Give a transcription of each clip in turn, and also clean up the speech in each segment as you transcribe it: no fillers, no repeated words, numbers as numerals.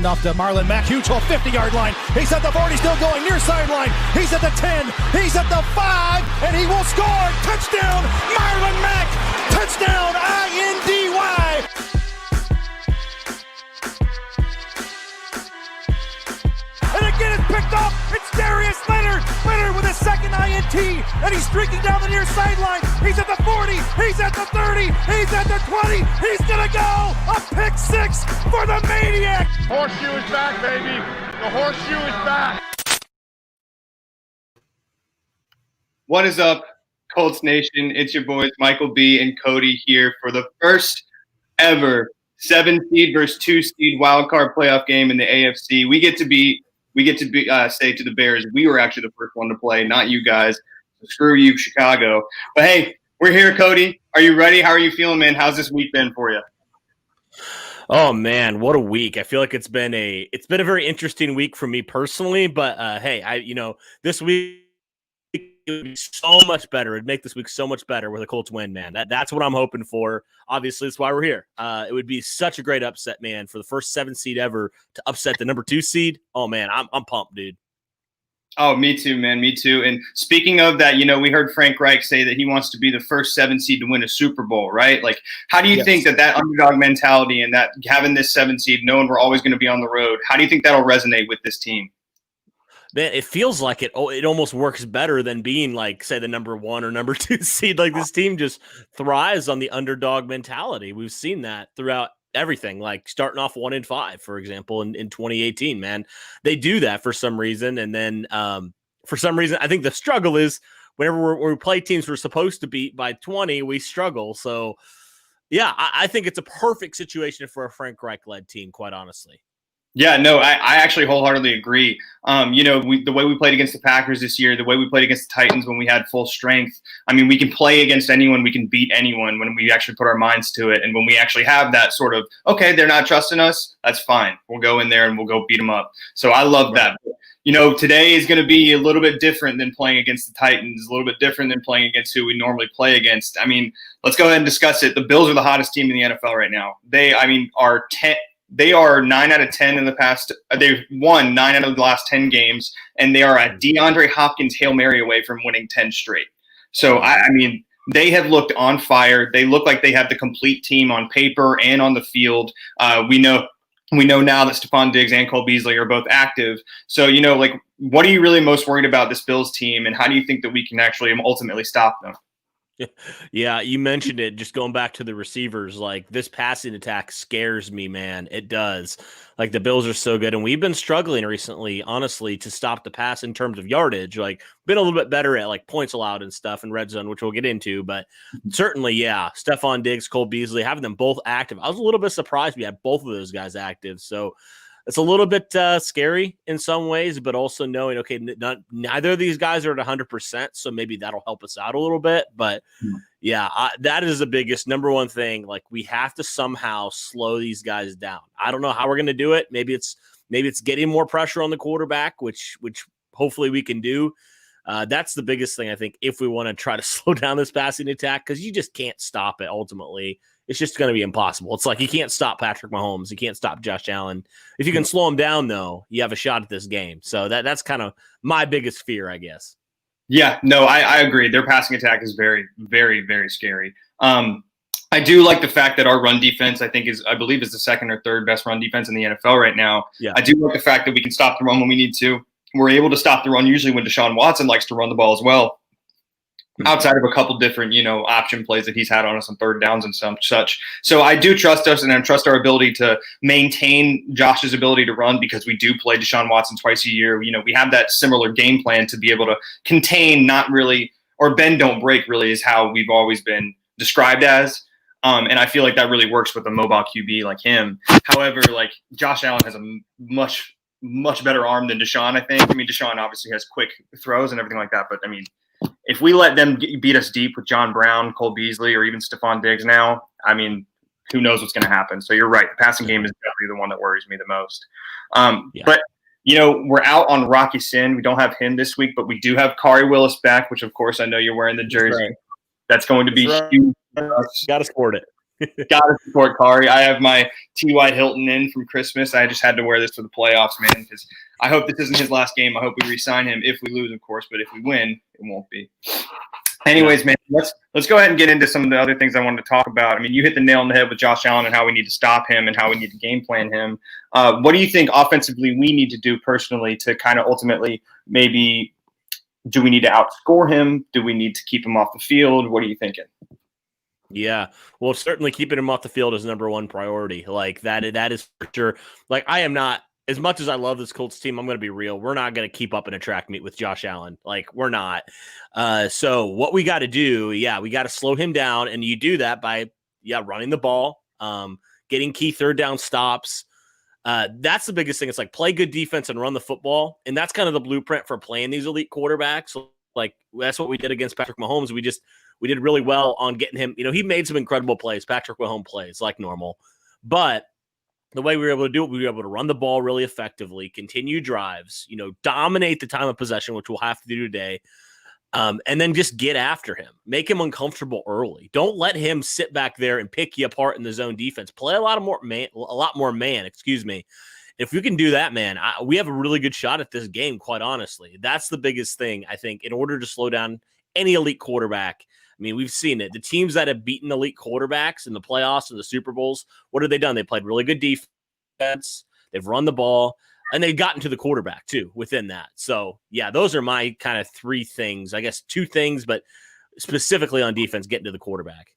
Off to Marlon Mack, huge hole, 50-yard line. He's at the 40, still going, near sideline. He's at the 10, he's at the 5, and he will score. Touchdown, Marlon Mack. Touchdown, INDY. And again, it's picked up. It's Darius Leonard. Leonard with his second INT, and he's streaking down the near sideline. He's at the 40, he's at the 30, he's at the 20. He's gonna go a pick six for the Maniac. Horseshoe is back, baby. The horseshoe is back. What is up, Colts Nation? It's your boys Michael B and Cody here for the first ever 7-seed versus 2-seed wildcard playoff game in the AFC. We get to say to the Bears, we were actually the first one to play, not you guys. So screw you, Chicago. But hey, we're here, Cody. Are you ready? How are you feeling, man? How's this week been for you? Oh man, what a week. I feel like it's been a very interesting week for me personally, but hey, this week it would be so much better. It'd make this week so much better with a Colts win, man. That's what I'm hoping for. Obviously, that's why we're here. It would be such a great upset, man, for the first 7-seed ever to upset the number 2 seed. Oh man, I'm pumped, dude. Oh, me too, man. Me too. And speaking of that, we heard Frank Reich say that he wants to be the first 7-seed to win a Super Bowl, right? Like, how do you think that underdog mentality and that having this 7-seed, knowing we're always going to be on the road, how do you think that'll resonate with this team? Man, it feels like it almost works better than being like, say, the number 1 or number 2 seed. Like, this team just thrives on the underdog mentality. We've seen that throughout everything, like starting off 1-5, for example, in 2018, man. They do that for some reason. And then for some reason, I think the struggle is whenever we play teams we're supposed to beat by 20, we struggle. So, yeah, I think it's a perfect situation for a Frank Reich-led team, quite honestly. Yeah, no, I actually wholeheartedly agree. The way we played against the Packers this year, the way we played against the Titans when we had full strength, I mean, we can play against anyone, we can beat anyone when we actually put our minds to it. And when we actually have that sort of, okay, they're not trusting us, that's fine. We'll go in there and we'll go beat them up. So I love that. Today is going to be a little bit different than playing against the Titans, a little bit different than playing against who we normally play against. I mean, let's go ahead and discuss it. The Bills are the hottest team in the NFL right now. They are 9 out of 10 in the past. They've won 9 out of the last 10 games, and they are a DeAndre Hopkins Hail Mary away from winning 10 straight. So, I mean, they have looked on fire. They look like they have the complete team on paper and on the field. We know now that Stephon Diggs and Cole Beasley are both active. So, what are you really most worried about this Bills team, and how do you think that we can actually ultimately stop them? Yeah, you mentioned it. Just going back to the receivers, like this passing attack scares me, man. It does. Like the Bills are so good, and we've been struggling recently, honestly, to stop the pass in terms of yardage. Like been a little bit better at like points allowed and stuff in red zone, which we'll get into. But certainly, yeah, Stephon Diggs, Cole Beasley, having them both active. I was a little bit surprised we had both of those guys active. So it's a little bit scary in some ways, but also knowing, okay, neither of these guys are at 100%, so maybe that'll help us out a little bit. But, yeah, that is the biggest number one thing. Like, we have to somehow slow these guys down. I don't know how we're going to do it. Maybe it's getting more pressure on the quarterback, which hopefully we can do. That's the biggest thing, I think, if we want to try to slow down this passing attack, because you just can't stop it ultimately. It's just going to be impossible. It's like you can't stop Patrick Mahomes. You can't stop Josh Allen. If you can slow him down, though, you have a shot at this game. So that's kind of my biggest fear, I guess. Yeah, no, I agree. Their passing attack is very, very, very scary. I do like the fact that our run defense, I believe is the second or third best run defense in the NFL right now. Yeah. I do like the fact that we can stop the run when we need to. We're able to stop the run usually when Deshaun Watson likes to run the ball as well. Outside of a couple different, option plays that he's had on us on third downs and such. So I do trust us, and I trust our ability to maintain Josh's ability to run, because we do play Deshaun Watson twice a year. We have that similar game plan to be able to contain, not really, or bend don't break really is how we've always been described as. And I feel like that really works with a mobile QB like him. However, like Josh Allen has a much, much better arm than Deshaun, I think. I mean, Deshaun obviously has quick throws and everything like that, but I mean, if we let them beat us deep with John Brown, Cole Beasley, or even Stephon Diggs now, I mean, who knows what's going to happen. So you're right. The passing game is definitely the one that worries me the most. But, we're out on Rocky Sin. We don't have him this week, but we do have Kari Willis back, which, of course, I know you're wearing the jersey. Right. That's going to be huge. Got to sport it. Gotta support Kari. I have my T.Y. Hilton in from Christmas. I just had to wear this for the playoffs, man, because I hope this isn't his last game. I hope we re-sign him if we lose, of course, but if we win, it won't be. Anyways, man, let's go ahead and get into some of the other things I wanted to talk about. I mean, you hit the nail on the head with Josh Allen and how we need to stop him and how we need to game plan him. What do you think offensively we need to do personally to kind of ultimately maybe do we need to outscore him? Do we need to keep him off the field? What are you thinking? Yeah, well, certainly keeping him off the field is number one priority. Like that is for sure. Like I am not, as much as I love this Colts team, I'm going to be real. We're not going to keep up in a track meet with Josh Allen. Like we're not. So what we got to do, we got to slow him down. And you do that by, running the ball, getting key third down stops. That's the biggest thing. It's like play good defense and run the football. And that's kind of the blueprint for playing these elite quarterbacks. Like that's what we did against Patrick Mahomes. We did really well on getting him. He made some incredible plays, Patrick Mahomes plays like normal, but the way we were able to do it, we were able to run the ball really effectively, continue drives, dominate the time of possession, which we'll have to do today. And then just get after him, make him uncomfortable early. Don't let him sit back there and pick you apart in the zone defense. Play a lot more man. If we can do that, man, we have a really good shot at this game, quite honestly. That's the biggest thing, I think, in order to slow down any elite quarterback. I mean, we've seen it. The teams that have beaten elite quarterbacks in the playoffs and the Super Bowls, what have they done? They played really good defense. They've run the ball, and they've gotten to the quarterback, too, within that. So, those are my kind of three things. I guess two things, but specifically on defense, getting to the quarterback.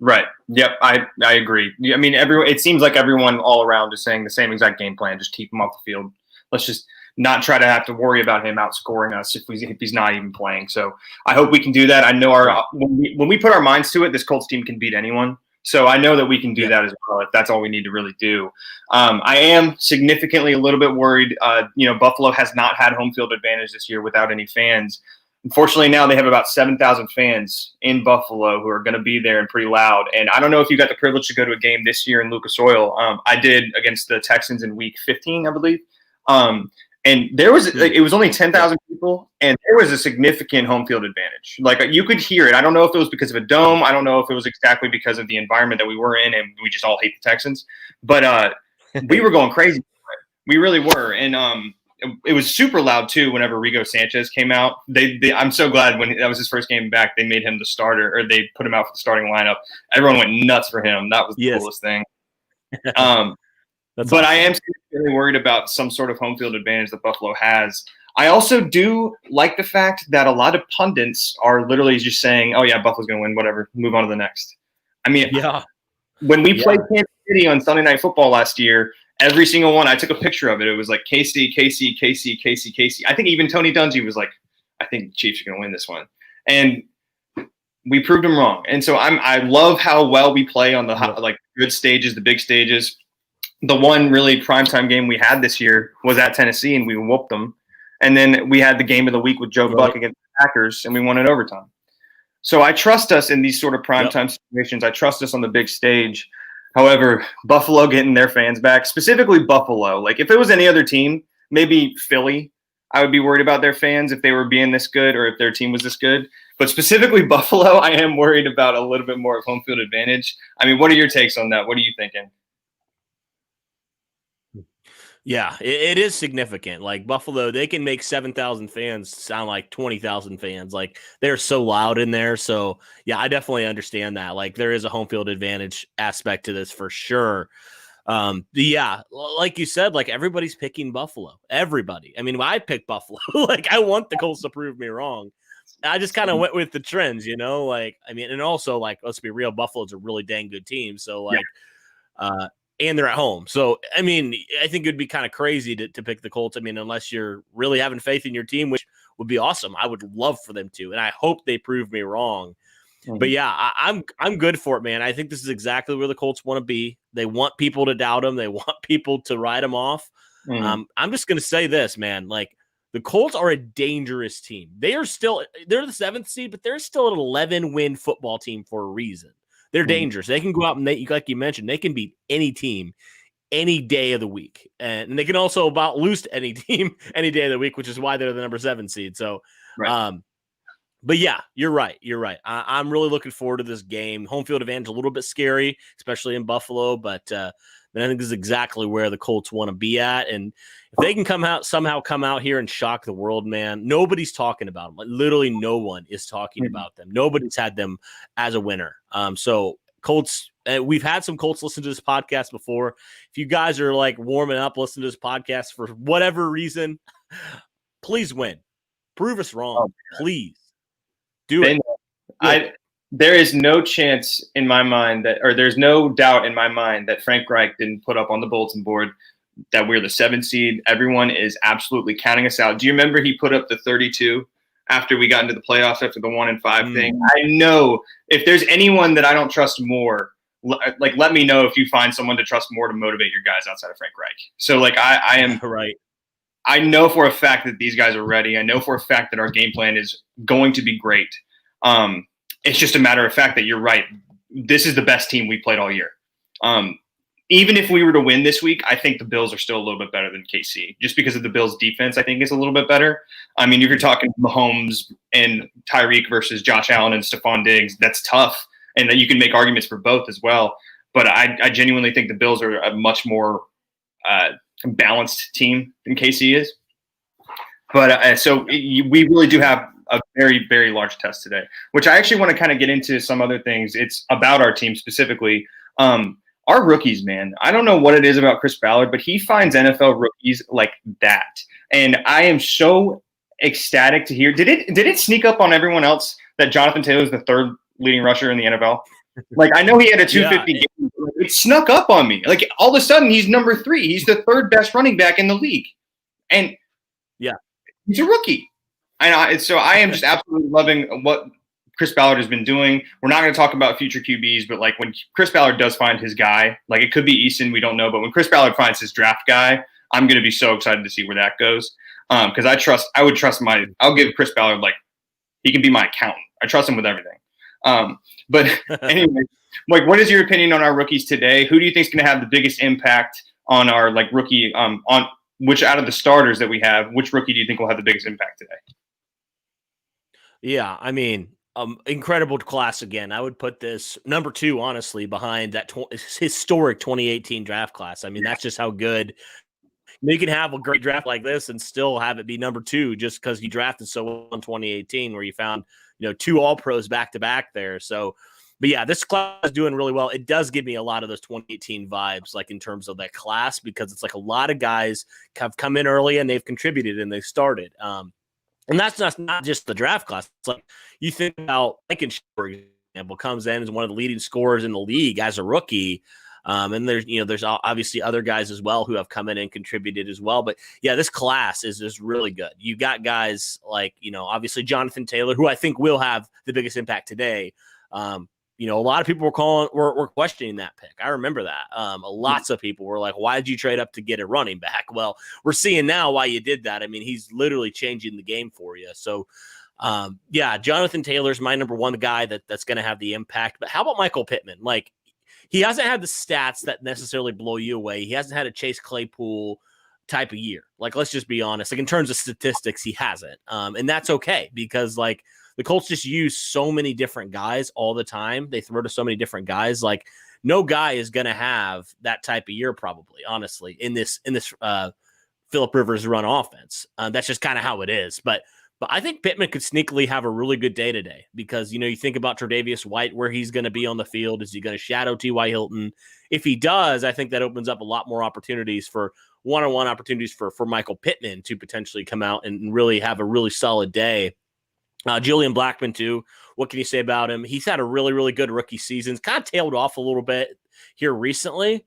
Right. Yep. I agree. I mean, it seems like everyone all around is saying the same exact game plan. Just keep him off the field. Let's just not try to have to worry about him outscoring us if he's not even playing. So I hope we can do that. I know when we put our minds to it, this Colts team can beat anyone. So I know that we can do that as well if that's all we need to really do. I am significantly a little bit worried. Buffalo has not had home field advantage this year without any fans. Unfortunately, now they have about 7,000 fans in Buffalo who are going to be there and pretty loud. And I don't know if you got the privilege to go to a game this year in Lucas Oil. I did against the Texans in Week 15, I believe. And there was it was only 10,000 people, and there was a significant home field advantage. Like you could hear it. I don't know if it was because of a dome. I don't know if it was exactly because of the environment that we were in, and we just all hate the Texans. But we were going crazy. We really were, and it was super loud too. Whenever Rigo Sanchez came out, I'm so glad when that was his first game back, they made him the starter, or they put him out for the starting lineup. Everyone went nuts for him. That was the coolest thing. But awesome. I am really worried about some sort of home field advantage that Buffalo has. I also do like the fact that a lot of pundits are literally just saying, oh, yeah, Buffalo's going to win, whatever, move on to the next. I mean, when we played Kansas City on Sunday Night Football last year, every single one, I took a picture of it. It was like KC. I think even Tony Dungy was like, I think the Chiefs are going to win this one. And we proved them wrong. And so I love how well we play on the good stages, the big stages. The one really primetime game we had this year was at Tennessee, and we whooped them. And then we had the game of the week with Joe Buck against the Packers, and we won in overtime. So I trust us in these sort of primetime situations. I trust us on the big stage. However, Buffalo getting their fans back, specifically Buffalo. Like if it was any other team, maybe Philly, I would be worried about their fans if they were being this good or if their team was this good. But specifically Buffalo, I am worried about a little bit more of home field advantage. I mean, what are your takes on that? What are you thinking? Yeah, it is significant. Like Buffalo, they can make 7,000 fans sound like 20,000 fans. Like they're so loud in there. So yeah, I definitely understand that. Like there is a home field advantage aspect to this for sure. Like you said, like everybody's picking Buffalo. Everybody. I mean, I picked Buffalo. Like I want the Colts to prove me wrong. I just kind of went with the trends, Like I mean, and also like let's be real, Buffalo's a really dang good team. So like, and they're at home. So, I mean, I think it would be kind of crazy to pick the Colts. I mean, unless you're really having faith in your team, which would be awesome. I would love for them to, and I hope they prove me wrong. Mm-hmm. But yeah, I'm good for it, man. I think this is exactly where the Colts want to be. They want people to doubt them. They want people to write them off. Mm-hmm. I'm just going to say this, man. Like the Colts are a dangerous team. They're the 7th seed, but they're still an 11-win football team for a reason. They're dangerous. They can go out and like you mentioned, they can beat any team any day of the week. And they can also about lose to any team any day of the week, which is why they're the number 7 seed. So, But yeah, you're right. You're right. I'm really looking forward to this game. Home field advantage a little bit scary, especially in Buffalo, but I think this is exactly where the Colts want to be at. And if they can somehow come out here and shock the world, man, nobody's talking about them. Like, literally no one is talking about them. Nobody's had them as a winner. So Colts, we've had some Colts listen to this podcast before. If you guys are like warming up, listening to this podcast for whatever reason, please win. Prove us wrong, please. Do it. There is no chance in my mind there's no doubt in my mind that Frank Reich didn't put up on the bulletin board that we're the 7th seed. Everyone is absolutely counting us out. Do you remember he put up the 32 after we got into the playoffs after the 1-5 thing? I know if there's anyone that I don't trust more, like let me know if you find someone to trust more to motivate your guys outside of Frank Reich. So like I am right. I know for a fact that these guys are ready. I know for a fact that our game plan is going to be great. It's just a matter of fact that you're right. This is the best team we played all year. Even if we were to win this week, I think the Bills are still a little bit better than KC, just because of the Bills' defense. I think is a little bit better. I mean, if you're talking Mahomes and Tyreek versus Josh Allen and Stephon Diggs, that's tough, and you can make arguments for both as well. But I genuinely think the Bills are a much more balanced team than KC is. But so we really do have a very, very large test today, which I actually want to kind of get into some other things. It's about our team specifically. Our rookies, man, I don't know what it is about Chris Ballard, but he finds NFL rookies like that. And I am so ecstatic to hear. Did it sneak up on everyone else that Jonathan Taylor is the 3rd leading rusher in the NFL? Like, I know he had a 250 game. It snuck up on me. Like, all of a sudden, he's number 3. He's the 3rd best running back in the league. And yeah, he's a rookie. So I am just absolutely loving what Chris Ballard has been doing. We're not going to talk about future QBs, but like when Chris Ballard does find his guy, like it could be Easton, we don't know. But when Chris Ballard finds his draft guy, I'm going to be so excited to see where that goes. Because I'll give Chris Ballard, like, he can be my accountant. I trust him with everything. But anyway, like, what is your opinion on our rookies today? Who do you think is going to have the biggest impact on our like rookie? On which out of the starters that we have, which rookie do you think will have the biggest impact today? Yeah, I mean, incredible class again. I would put this number 2, honestly, behind that historic 2018 draft class. I mean, that's just how good. You can have a great draft like this and still have it be number 2 just because you drafted so well in 2018, where you found 2 All-Pros back to back there. So, but yeah, this class is doing really well. It does give me a lot of those 2018 vibes, like in terms of that class, because it's like a lot of guys have come in early and they've contributed and they've started. And that's not just the draft class. It's like you think about Lincoln, for example, comes in as one of the leading scorers in the league as a rookie. And there's obviously other guys as well who have come in and contributed as well. But yeah, this class is really good. You got guys like, obviously Jonathan Taylor, who I think will have the biggest impact today. A lot of people were questioning that pick. I remember that. Lots of people were like, why did you trade up to get a running back? Well, we're seeing now why you did that. I mean, he's literally changing the game for you. So, yeah, Jonathan Taylor's my number 1 guy that's going to have the impact. But how about Michael Pittman? Like, he hasn't had the stats that necessarily blow you away. He hasn't had a Chase Claypool type of year. Like, let's just be honest. Like, in terms of statistics, he hasn't. And that's okay because, like, the Colts just use so many different guys all the time. They throw to so many different guys. Like, no guy is going to have that type of year, probably, honestly, in this Phillip Rivers run offense. That's just kind of how it is. But I think Pittman could sneakily have a really good day today because, you think about Tre'Davious White, where he's going to be on the field. Is he going to shadow T.Y. Hilton? If he does, I think that opens up a lot more opportunities for one-on-one opportunities for Michael Pittman to potentially come out and really have a really solid day. Julian Blackmon, too. What can you say about him? He's had a really, really good rookie season. It's kind of tailed off a little bit here recently,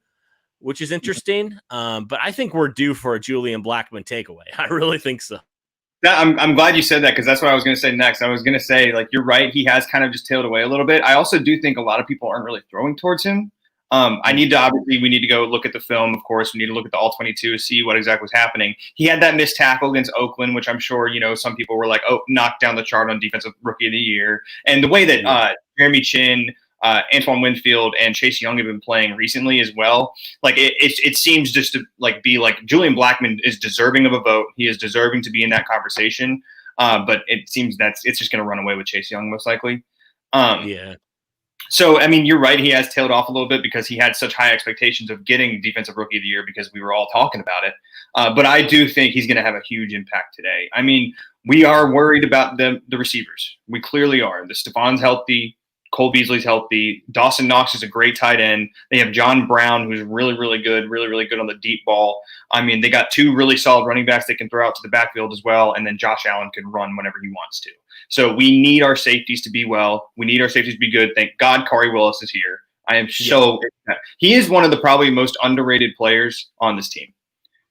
which is interesting. But I think we're due for a Julian Blackmon takeaway. I really think so. I'm glad you said that because that's what I was going to say next. I was going to say, like, you're right. He has kind of just tailed away a little bit. I also do think a lot of people aren't really throwing towards him. We need to go look at the film, of course. We need to look at the All-22 to see what exactly was happening. He had that missed tackle against Oakland, which I'm sure, some people were like, oh, knocked down the chart on Defensive Rookie of the Year. And the way that Jeremy Chin, Antoine Winfield, and Chase Young have been playing recently as well, like it seems just to like be like Julian Blackmon is deserving of a vote. He is deserving to be in that conversation. But it seems it's just going to run away with Chase Young most likely. Yeah. So, I mean, you're right. He has tailed off a little bit because he had such high expectations of getting Defensive Rookie of the Year because we were all talking about it. But I do think he's going to have a huge impact today. I mean, we are worried about the receivers. We clearly are. The Stefon's healthy. Cole Beasley's healthy. Dawson Knox is a great tight end. They have John Brown, who's really, really good on the deep ball. I mean, they got two really solid running backs they can throw out to the backfield as well, and then Josh Allen can run whenever he wants to. So we need our safeties to be well. We need our safeties to be good. Thank God Corey Willis is here. I am so he is one of the probably most underrated players on this team.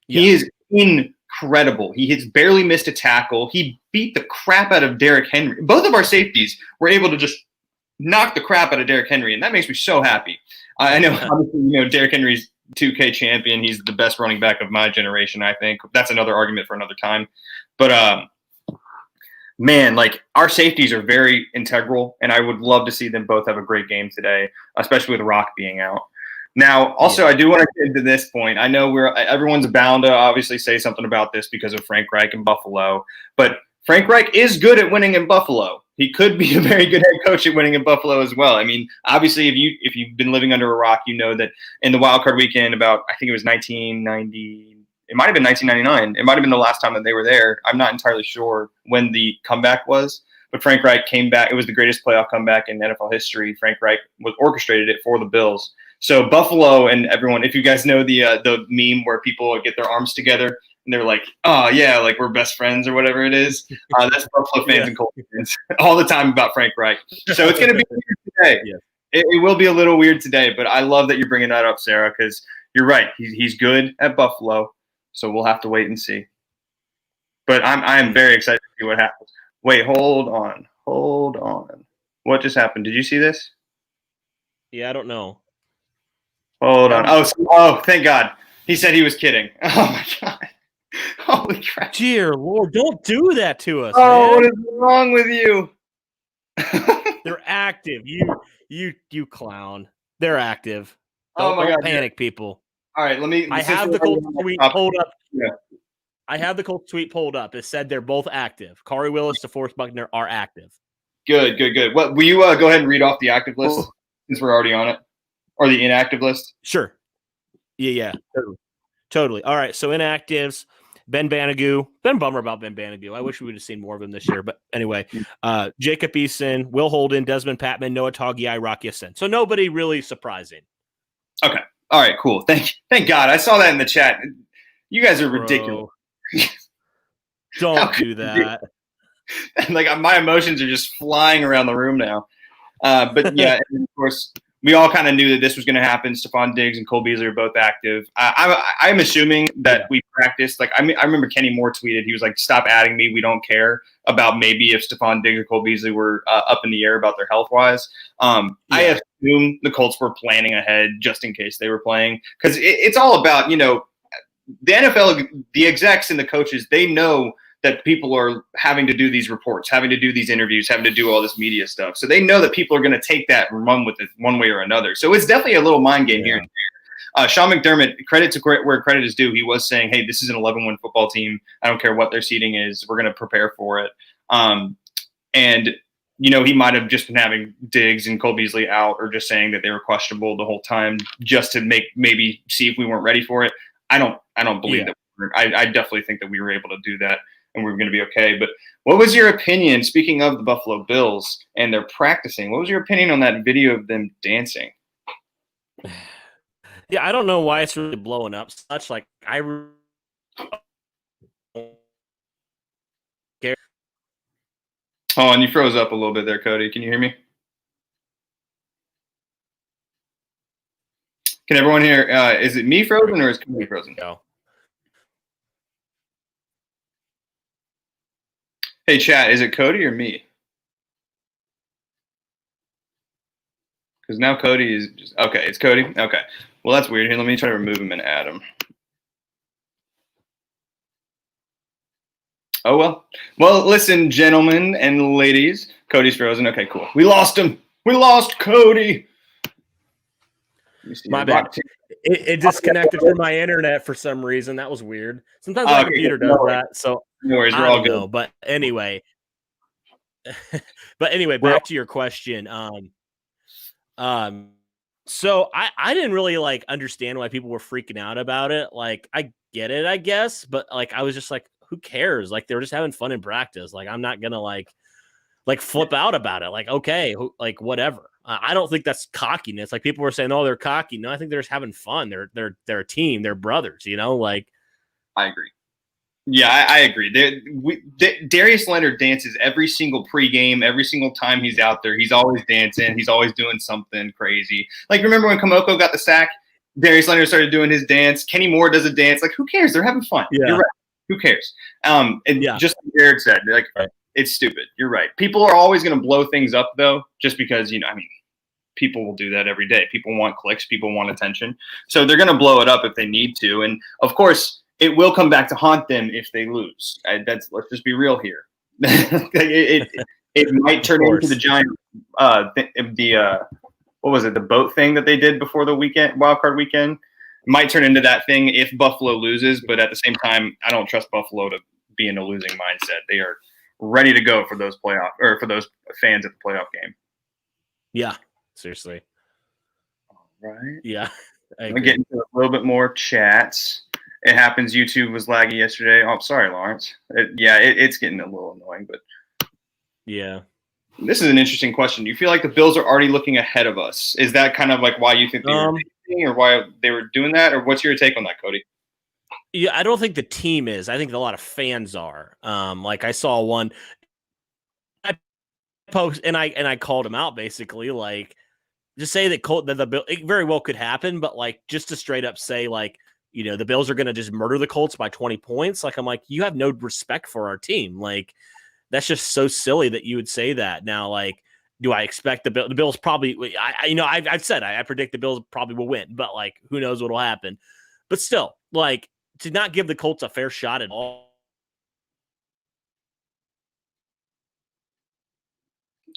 Yeah. He is incredible. He has barely missed a tackle. He beat the crap out of Derrick Henry. Both of our safeties were able to just knock the crap out of Derrick Henry, and that makes me so happy. I know, obviously, Derrick Henry's 2K champion. He's the best running back of my generation, I think. That's another argument for another time. But, man, like, our safeties are very integral, and I would love to see them both have a great game today, especially with Rock being out. Now, also, I do want to get to this point. I know everyone's bound to obviously say something about this because of Frank Reich in Buffalo, but Frank Reich is good at winning in Buffalo. He could be a very good head coach at winning in Buffalo as well. I mean, obviously, if you've been living under a rock, you know that in the Wildcard weekend I think it was 1990, it might have been 1999. It might have been the last time that they were there. I'm not entirely sure when the comeback was, but Frank Reich came back. It was the greatest playoff comeback in NFL history. Frank Reich orchestrated it for the Bills. So Buffalo and everyone, if you guys know the meme where people get their arms together, and they're like, oh, yeah, like we're best friends or whatever it is. That's Buffalo fans and Colts fans all the time about Frank Reich. So it's going to be weird today. Yeah. It will be a little weird today, but I love that you're bringing that up, Sarah, because you're right. He's good at Buffalo, so we'll have to wait and see. But I'm very excited to see what happens. Wait, hold on. What just happened? Did you see this? Yeah, I don't know. Hold on. Oh, thank God. He said he was kidding. Oh, my God. Holy crap. Dear Lord, don't do that to us. Oh, man. What is wrong with you? They're active. You clown. They're active. Oh my God. Panic, people. All right, I have the Colts tweet pulled up. Yeah. I have the Colts tweet pulled up. It said they're both active. Corey Willis, DeForest Buckner are active. Good. What will you go ahead and read off the active list since we're already on it? Or the inactive list? Sure. Yeah. Totally. All right, so inactives. Ben Banigou. Been bummer about Ben Banigou. I wish we would have seen more of him this year. But anyway, Jacob Eason, Will Holden, Desmond Patman, Noah Togiai, Rock Ya-Sin. So nobody really surprising. Okay. All right, cool. Thank God. I saw that in the chat. You guys are ridiculous. Don't do that. Like my emotions are just flying around the room now. But yeah, and of course, we all kind of knew that this was going to happen. Stephon Diggs and Cole Beasley are both active. I'm assuming that we practiced. Like, I remember Kenny Moore tweeted, he was like, stop adding me. We don't care about maybe if Stephon Diggs or Cole Beasley were up in the air about their health-wise. I assume the Colts were planning ahead just in case they were playing. Because it's all about, the NFL, the execs and the coaches, they know that people are having to do these reports, having to do these interviews, having to do all this media stuff. So they know that people are going to take that and run with it one way or another. So it's definitely a little mind game here. Sean McDermott, credit to where credit is due. He was saying, hey, this is an 11-win football team. I don't care what their seeding is. We're going to prepare for it. And he might have just been having Diggs and Cole Beasley out or just saying that they were questionable the whole time just to maybe see if we weren't ready for it. I don't believe that. I definitely think that we were able to do that. And we were going to be okay. But what was your opinion, speaking of the Buffalo Bills and their practicing, what was your opinion on that video of them dancing? Yeah, I don't know why it's really blowing up such. Like, Oh, and you froze up a little bit there, Cody. Can you hear me? Can everyone hear? Is it me frozen or is Cody frozen? No. Hey, chat, is it Cody or me? Because now Cody is just – okay, it's Cody? Okay. Well, that's weird. Here, let me try to remove him and add him. Oh, well. Well, listen, gentlemen and ladies. Cody's frozen. Okay, cool. We lost him. We lost Cody. My bad. It disconnected from my internet for some reason. That was weird. Sometimes my computer does that. So no worries, we're I all don't good. know. But anyway, back to your question. So I didn't really like understand why people were freaking out about it. Like, I get it, I guess, but like, I was just like, who cares? Like, they were just having fun in practice. Like, I'm not gonna like flip out about it. Like, okay, like whatever. I don't think that's cockiness. Like, people were saying, oh, they're cocky. No, I think they're just having fun. They're a team. They're brothers. You know, like. I agree. Yeah, I agree. Darius Leonard dances every single pregame, every single time he's out there. He's always dancing. He's always doing something crazy. Like, remember when Kamoko got the sack? Darius Leonard started doing his dance. Kenny Moore does a dance. Like, who cares? They're having fun. Yeah. You're right. Who cares? Just like Jared said, like, right. It's stupid. You're right. People are always going to blow things up, though, just because, people will do that every day. People want clicks. People want attention. So they're going to blow it up if they need to. And, of course, it will come back to haunt them if they lose. Let's just be real here. it might turn into the giant what was it, the boat thing that they did before the wildcard weekend? It might turn into that thing if Buffalo loses, but at the same time, I don't trust Buffalo to be in a losing mindset. They are ready to go for those for those fans at the playoff game. Yeah, seriously. All right. Yeah. I'm gonna get into a little bit more chats. It happens. YouTube was laggy yesterday. Oh, sorry, Lawrence. It's getting a little annoying, but yeah. This is an interesting question. Do you feel like the Bills are already looking ahead of us? Is that kind of like why you think they were thinking, or why they were doing that, or what's your take on that, Cody? Yeah, I don't think the team is. I think a lot of fans are. Like, I saw one post, and I called him out basically. Like, just say that the Bill, it very well could happen, but like, just to straight up say like, the Bills are going to just murder the Colts by 20 points. Like, I'm like, you have no respect for our team. Like, that's just so silly that you would say that. Now, like, do I expect the Bills probably, I've said, I predict the Bills probably will win, but like, who knows what will happen. But still, like, to not give the Colts a fair shot at all.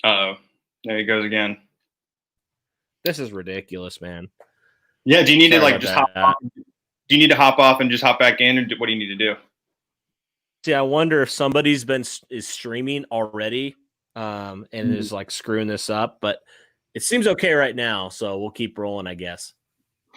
Uh-oh. There he goes again. This is ridiculous, man. Yeah, do you need to like just hop off? Do you need to hop off and just hop back in, or what do you need to do? See, I wonder if somebody's is streaming already, and is like screwing this up. But it seems okay right now, so we'll keep rolling, I guess.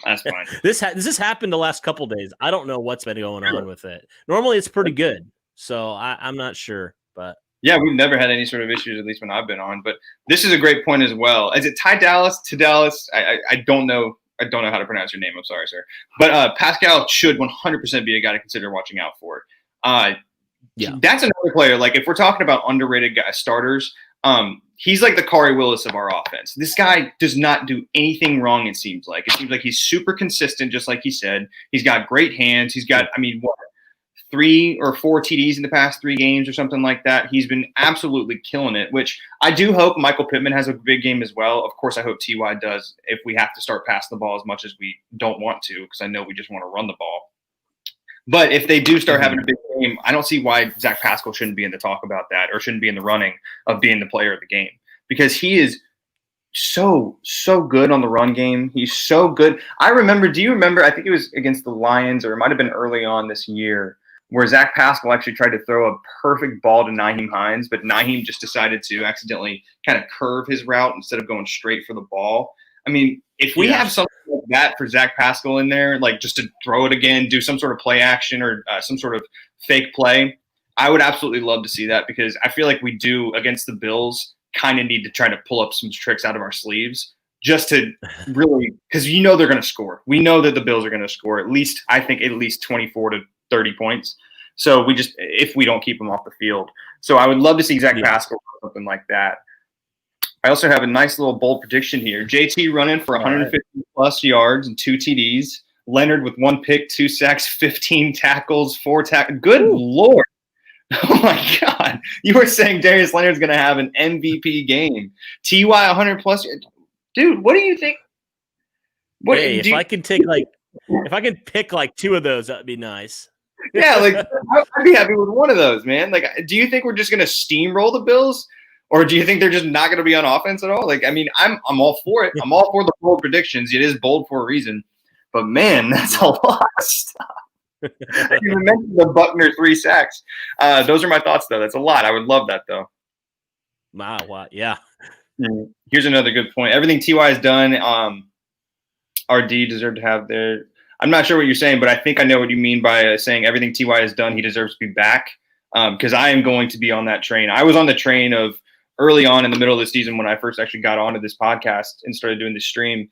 That's fine. This has happened the last couple days. I don't know what's been going on with it. Normally, it's pretty good, so I'm not sure. But yeah, we've never had any sort of issues, at least when I've been on. But this is a great point as well. Is it Ty Dallas to Dallas? I don't know. I don't know how to pronounce your name. I'm sorry, sir. But Pascal should 100% be a guy to consider watching out for. Yeah, that's another player. Like, if we're talking about underrated starters, he's like the Kari Willis of our offense. This guy does not do anything wrong, it seems like. It seems like he's super consistent, just like he said. He's got great hands. He's got, 3 or 4 TDs in the past 3 games or something like that. He's been absolutely killing it, which I do hope Michael Pittman has a big game as well. Of course, I hope T.Y. does if we have to start passing the ball as much as we don't want to, because I know we just want to run the ball. But if they do start having a big game, I don't see why Zach Pascal shouldn't be in the talk about that, or shouldn't be in the running of being the player of the game, because he is so good on the run game. He's so good. Do you remember, I think it was against the Lions, or it might have been early on this year, where Zach Pascal actually tried to throw a perfect ball to Nahim Hines, but Nahim just decided to accidentally kind of curve his route instead of going straight for the ball. I mean, if we have something like that for Zach Pascal in there, like just to throw it again, do some sort of play action or some sort of fake play, I would absolutely love to see that, because I feel like we do against the Bills kind of need to try to pull up some tricks out of our sleeves just to really, because they're going to score. We know that the Bills are going to score at least 24 to 30 points. So if we don't keep them off the field. So I would love to see Zach Pascal or something like that. I also have a nice little bold prediction here. JT running for 150 plus yards and 2 TDs. Leonard with 1 pick, 2 sacks, 15 tackles, 4 tackles. Good Lord. Oh my God. You were saying Darius Leonard's going to have an MVP game. TY 100 plus. Dude, what do you think? If I can pick like 2 of those, that'd be nice. Yeah, like I'd be happy with one of those, man. Like, do you think we're just going to steamroll the Bills, or do you think they're just not going to be on offense at all? Like, I mean, I'm all for it. I'm all for the bold predictions. It is bold for a reason. But man, that's a lot of stuff. You mentioned the Buckner 3 sacks. Those are my thoughts, though. That's a lot. I would love that, though. Wow. Yeah. Here's another good point. Everything T.Y. has done, RD deserved to have their – I'm not sure what you're saying, but I think I know what you mean by saying everything T.Y. has done, he deserves to be back, because I am going to be on that train. I was on the train of early on in the middle of the season when I first actually got onto this podcast and started doing the stream.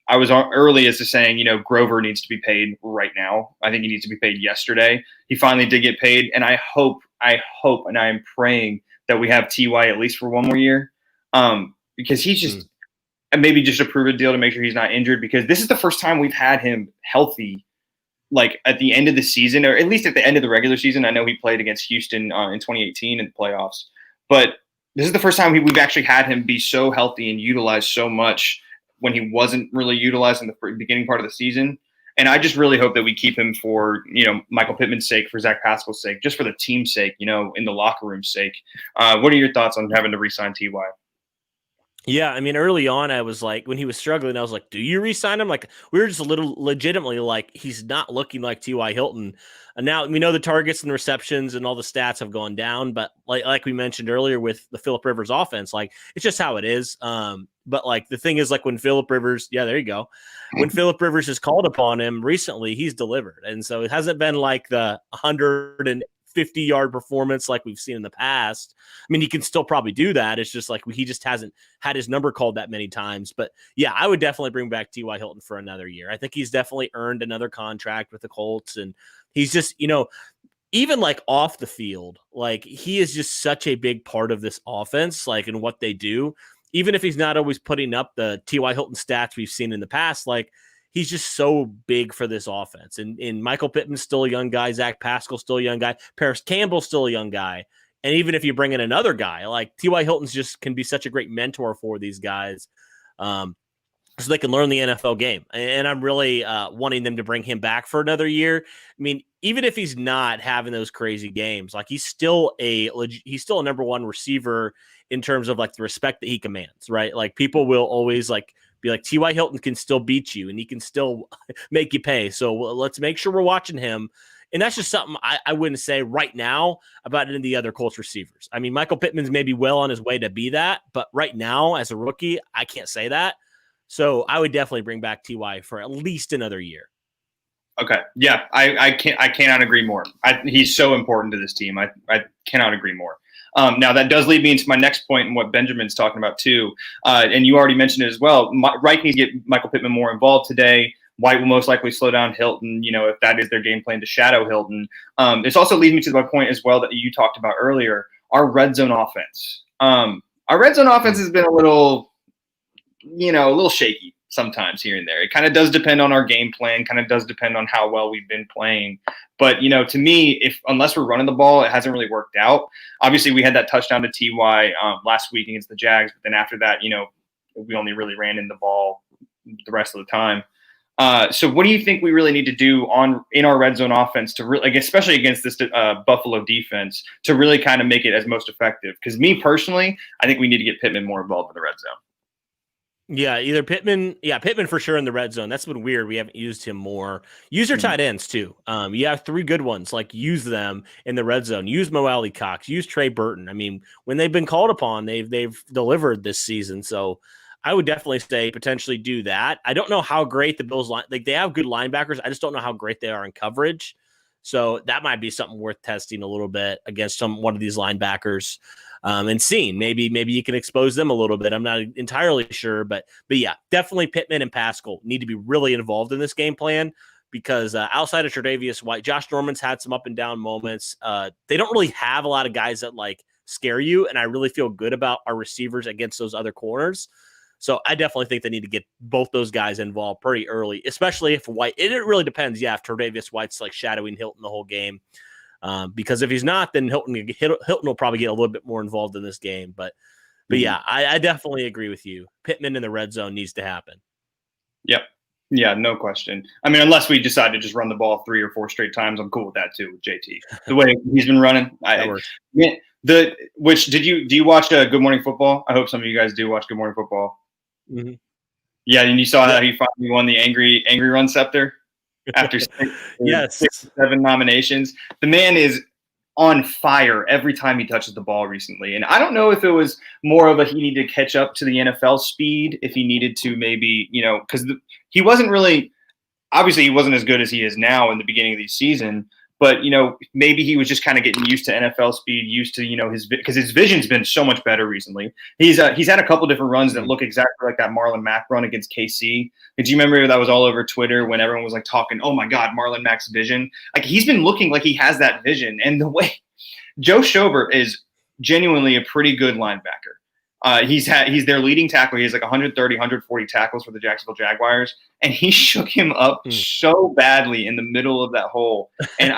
I was early as to saying, Grover needs to be paid right now. I think he needs to be paid yesterday. He finally did get paid, and I hope, and I am praying that we have T.Y. at least for one more year, because he's just and maybe just approve a deal to make sure he's not injured, because this is the first time we've had him healthy, like at the end of the season, or at least at the end of the regular season. I know he played against Houston in 2018 in the playoffs, but this is the first time we've actually had him be so healthy and utilized so much when he wasn't really utilized in the beginning part of the season. And I just really hope that we keep him for, Michael Pittman's sake, for Zach Pascal's sake, just for the team's sake, in the locker room's sake. What are your thoughts on having to re-sign T.Y.? Yeah, I mean, early on, I was like, when he was struggling, I was like, do you re-sign him? Like, we were just a little legitimately like, he's not looking like T.Y. Hilton. And now we know the targets and receptions and all the stats have gone down, but like we mentioned earlier with the Phillip Rivers offense, like, it's just how it is. But like, the thing is, like, when Phillip Rivers, there you go. When Phillip Rivers has called upon him recently, he's delivered. And so it hasn't been like the 150-yard performance like we've seen in the past. I mean, he can still probably do that. It's just like he just hasn't had his number called that many times. But yeah, I would definitely bring back T.Y. Hilton for another year. I think he's definitely earned another contract with the Colts. And he's just, even like off the field, like he is just such a big part of this offense, like in what they do. Even if he's not always putting up the T.Y. Hilton stats we've seen in the past, like he's just so big for this offense. And Michael Pittman's still a young guy. Zach Pascal's still a young guy. Paris Campbell's still a young guy. And even if you bring in another guy, like T.Y. Hilton's just can be such a great mentor for these guys, so they can learn the NFL game. And I'm really wanting them to bring him back for another year. I mean, even if he's not having those crazy games, like he's still a number one receiver in terms of like the respect that he commands, right? Like people will always like be like, T.Y. Hilton can still beat you and he can still make you pay. So let's make sure we're watching him. And that's just something I wouldn't say right now about any of the other Colts receivers. I mean, Michael Pittman's maybe well on his way to be that, but right now as a rookie, I can't say that. So I would definitely bring back T.Y. for at least another year. Okay. Yeah, I cannot agree more. He's so important to this team. I cannot agree more. Now, that does lead me into my next point and what Benjamin's talking about, too. And you already mentioned it as well. Reich needs to get Michael Pittman more involved today. White will most likely slow down Hilton, if that is their game plan to shadow Hilton. This also leads me to my point as well that you talked about earlier, our red zone offense. Our red zone offense has been a little shaky sometimes here and there. It kind of does depend on our game plan, kind of does depend on how well we've been playing. But, to me, unless we're running the ball, it hasn't really worked out. Obviously, we had that touchdown to T.Y. Last week against the Jags. But then after that, we only really ran in the ball the rest of the time. So what do you think we really need to do in our red zone offense to really, especially against this Buffalo defense, to really kind of make it as most effective? Because me personally, I think we need to get Pittman more involved in the red zone. Yeah, either Pittman for sure in the red zone. That's been weird. We haven't used him more. Use your tight ends too. You have three good ones. Like use them in the red zone. Use Mo Alley Cox. Use Trey Burton. I mean, when they've been called upon, they've delivered this season. So I would definitely say potentially do that. I don't know how great the Bills they have good linebackers. I just don't know how great they are in coverage. So that might be something worth testing a little bit against one of these linebackers. And seeing maybe you can expose them a little bit. I'm not entirely sure, but yeah, definitely Pittman and Pascal need to be really involved in this game plan because outside of Tre'Davious White, Josh Norman's had some up and down moments. They don't really have a lot of guys that like scare you, and I really feel good about our receivers against those other corners. So I definitely think they need to get both those guys involved pretty early, especially if White. It really depends. Yeah, if Tre'Davious White's like shadowing Hilton the whole game. Because if he's not, then Hilton will probably get a little bit more involved in this game. But yeah, I definitely agree with you. Pittman in the red zone needs to happen. Yep. Yeah, no question. I mean, unless we decide to just run the ball 3 or 4 straight times, I'm cool with that too with JT. The way he's been running. Do you watch Good Morning Football? I hope some of you guys do watch Good Morning Football. Mm-hmm. Yeah, and you saw how he finally won the angry run scepter after six, 7 nominations. The man is on fire every time he touches the ball recently. And I don't know if it was more of he needed to catch up to the NFL speed, if he needed to maybe, because he wasn't really – obviously he wasn't as good as he is now in the beginning of the season. But, maybe he was just kind of getting used to NFL speed, used to, because his vision's been so much better recently. He's had a couple different runs that look exactly like that Marlon Mack run against KC. Did you remember that was all over Twitter when everyone was like talking, oh my God, Marlon Mack's vision? Like he's been looking like he has that vision. And the way Joe Schobert is genuinely a pretty good linebacker. He's their leading tackler. He has like 130, 140 tackles for the Jacksonville Jaguars, and he shook him up so badly in the middle of that hole. And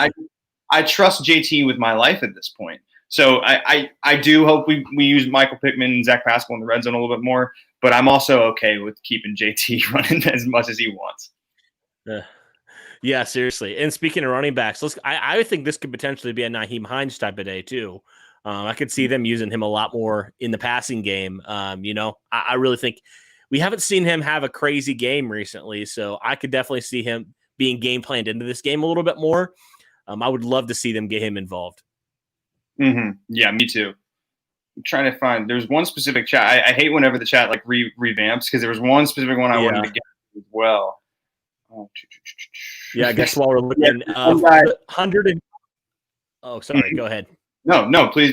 I trust JT with my life at this point. So I do hope we use Michael Pittman and Zach Pascal in the red zone a little bit more, but I'm also okay with keeping JT running as much as he wants. Yeah, seriously. And speaking of running backs, I think this could potentially be a Nahim Hines type of day too. I could see them using him a lot more in the passing game. I really think we haven't seen him have a crazy game recently, so I could definitely see him being game planned into this game a little bit more. I would love to see them get him involved. Mm-hmm. Yeah, me too. I'm trying to find. There's one specific chat. I hate whenever the chat like revamps because there was one specific one I wanted to get as well. Yeah, I guess while we're looking, 100 and sorry, go ahead. No, please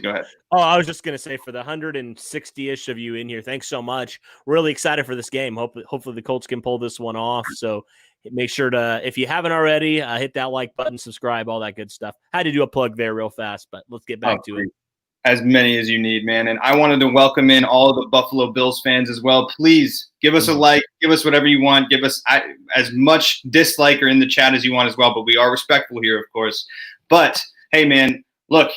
go ahead. Oh, I was just going to say for the 160-ish of you in here, thanks so much. Really excited for this game. Hopefully the Colts can pull this one off. So make sure to, if you haven't already, hit that like button, subscribe, all that good stuff. Had to do a plug there real fast, but let's get back to it. As many as you need, man. And I wanted to welcome in all of the Buffalo Bills fans as well. Please give us a like, give us whatever you want, give us as much dislike or in the chat as you want as well. But we are respectful here, of course. But hey, man, look,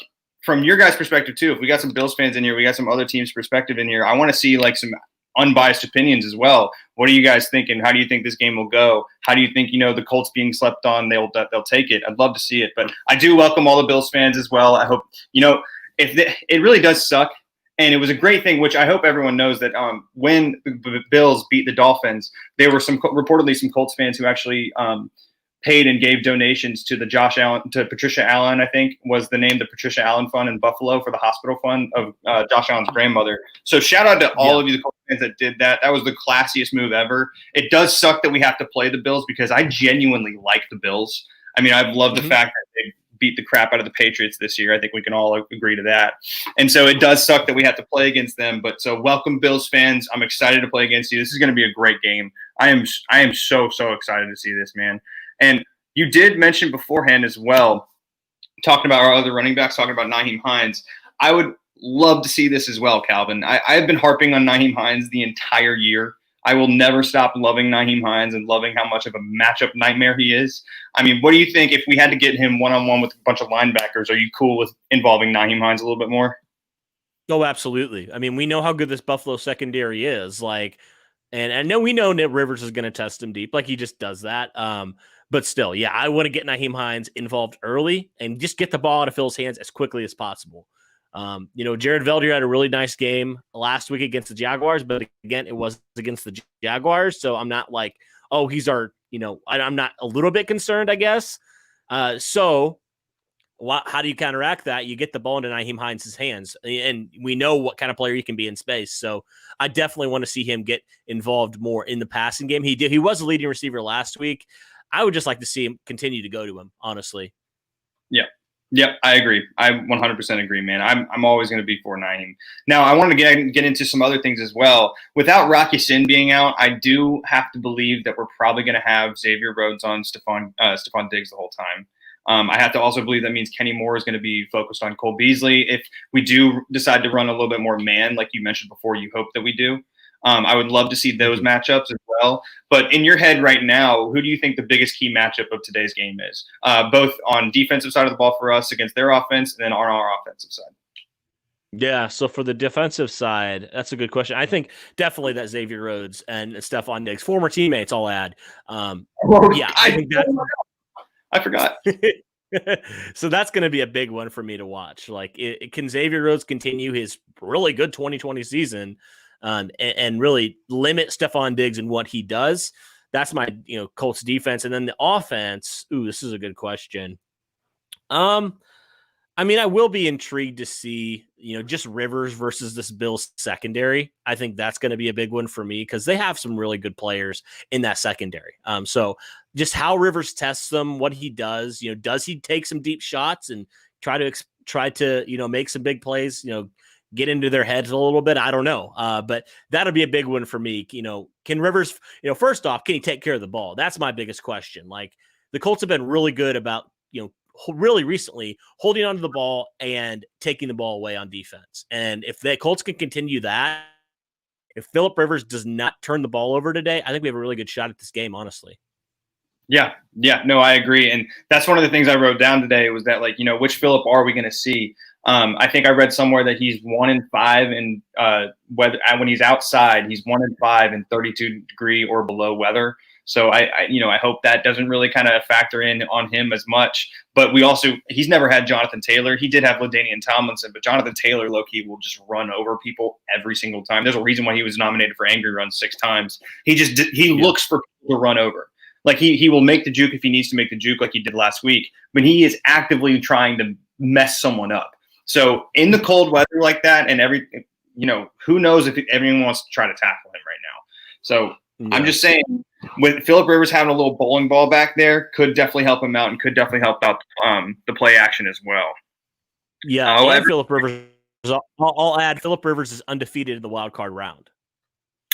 from your guys' perspective too, if we got some Bills fans in here, we got some other teams' perspective in here, I want to see like some unbiased opinions as well. What are you guys thinking? How do you think this game will go? How do you think, the Colts being slept on, they'll take it? I'd love to see it. But I do welcome all the Bills fans as well. I hope, it really does suck. And it was a great thing, which I hope everyone knows that when the Bills beat the Dolphins, there were reportedly some Colts fans who actually paid and gave donations to Patricia Allen, I think was the name, the Patricia Allen Fund in Buffalo for the hospital fund of Josh Allen's grandmother. So shout out to all of you, the Colts fans that did that. That was the classiest move ever. It does suck that we have to play the Bills because I genuinely like the Bills. I mean, I've loved the fact that they beat the crap out of the Patriots this year. I think we can all agree to that. And so it does suck that we have to play against them. But so welcome, Bills fans. I'm excited to play against you. This is going to be a great game. I am so excited to see this, man. And you did mention beforehand as well, talking about our other running backs, talking about Nahim Hines. I would love to see this as well, Calvin. I have been harping on Nahim Hines the entire year. I will never stop loving Nahim Hines and loving how much of a matchup nightmare he is. I mean, what do you think if we had to get him one-on-one with a bunch of linebackers? Are you cool with involving Nahim Hines a little bit more? Oh, absolutely. I mean, we know how good this Buffalo secondary is. And I know we know Nick Rivers is going to test him deep. He just does that. But still, yeah, I want to get Nahim Hines involved early and just get the ball out of Phil's hands as quickly as possible. Jared Veldheer had a really nice game last week against the Jaguars, but again, it was against the Jaguars. So I'm not like, oh, he's our, I'm not a little bit concerned, I guess. How do you counteract that? You get the ball into Nahim Hines' hands, and we know what kind of player he can be in space. So I definitely want to see him get involved more in the passing game. He was a leading receiver last week. I would just like to see him continue to go to him, honestly. Yep, I agree. I 100% agree, man. I'm always going to be for Nahim. Now, I want to get into some other things as well. Without Rocky Sin being out, I do have to believe that we're probably going to have Xavier Rhodes on Stephon Diggs the whole time. I have to also believe that means Kenny Moore is going to be focused on Cole Beasley. If we do decide to run a little bit more man, like you mentioned before, you hope that we do. I would love to see those matchups as well. But in your head right now, who do you think the biggest key matchup of today's game is? Both on defensive side of the ball for us against their offense and then on our offensive side. Yeah, so for the defensive side, that's a good question. I think definitely that Xavier Rhodes and Stephon Diggs, former teammates, I'll add. I think that. I forgot. So that's going to be a big one for me to watch. Can Xavier Rhodes continue his really good 2020 season? and really limit Stephon Diggs and what he does. That's my, Colts defense. And then the offense. Ooh, this is a good question. I mean, I will be intrigued to see, just Rivers versus this Bills secondary. I think that's going to be a big one for me because they have some really good players in that secondary. So just how Rivers tests them, what he does, does he take some deep shots and try to make some big plays, get into their heads a little bit? I don't know. But that'll be a big one for me. Can Rivers, first off, can he take care of the ball? That's my biggest question. Like, the Colts have been really good about, really recently holding onto the ball and taking the ball away on defense. And if the Colts can continue that, if Phillip Rivers does not turn the ball over today, I think we have a really good shot at this game, honestly. Yeah, no, I agree. And that's one of the things I wrote down today was that, which Phillip are we going to see? I think I read somewhere that he's 1-5 in when he's outside, he's 1-5 in 32-degree or below weather. So I hope that doesn't really kind of factor in on him as much. But he's never had Jonathan Taylor. He did have LaDainian Tomlinson, but Jonathan Taylor, low-key, will just run over people every single time. There's a reason why he was nominated for angry runs 6 times. He looks for people to run over. Like, he will make the juke if he needs to make the juke like he did last week, but he is actively trying to mess someone up. So in the cold weather like that and who knows if everyone wants to try to tackle him right now. So yeah. I'm just saying, with Phillip Rivers having a little bowling ball back there, could definitely help him out and could definitely help out the play action as well. Yeah, Phillip Rivers. I'll add Phillip Rivers is undefeated in the wild card round.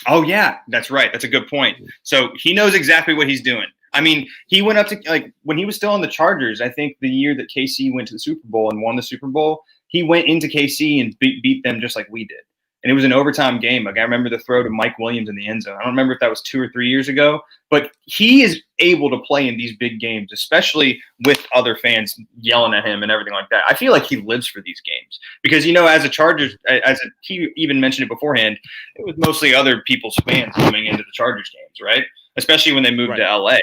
Oh yeah, that's right. That's a good point. So he knows exactly what he's doing. I mean, he went up to when he was still on the Chargers. I think the year that KC went to the Super Bowl and won the Super Bowl, he went into KC and beat them just like we did. And it was an overtime game. Like, I remember the throw to Mike Williams in the end zone. I don't remember if that was 2 or 3 years ago, but he is able to play in these big games, especially with other fans yelling at him and everything like that. I feel like he lives for these games because, as a Chargers, he even mentioned it beforehand, it was mostly other people's fans coming into the Chargers games, right? Especially when they moved to LA.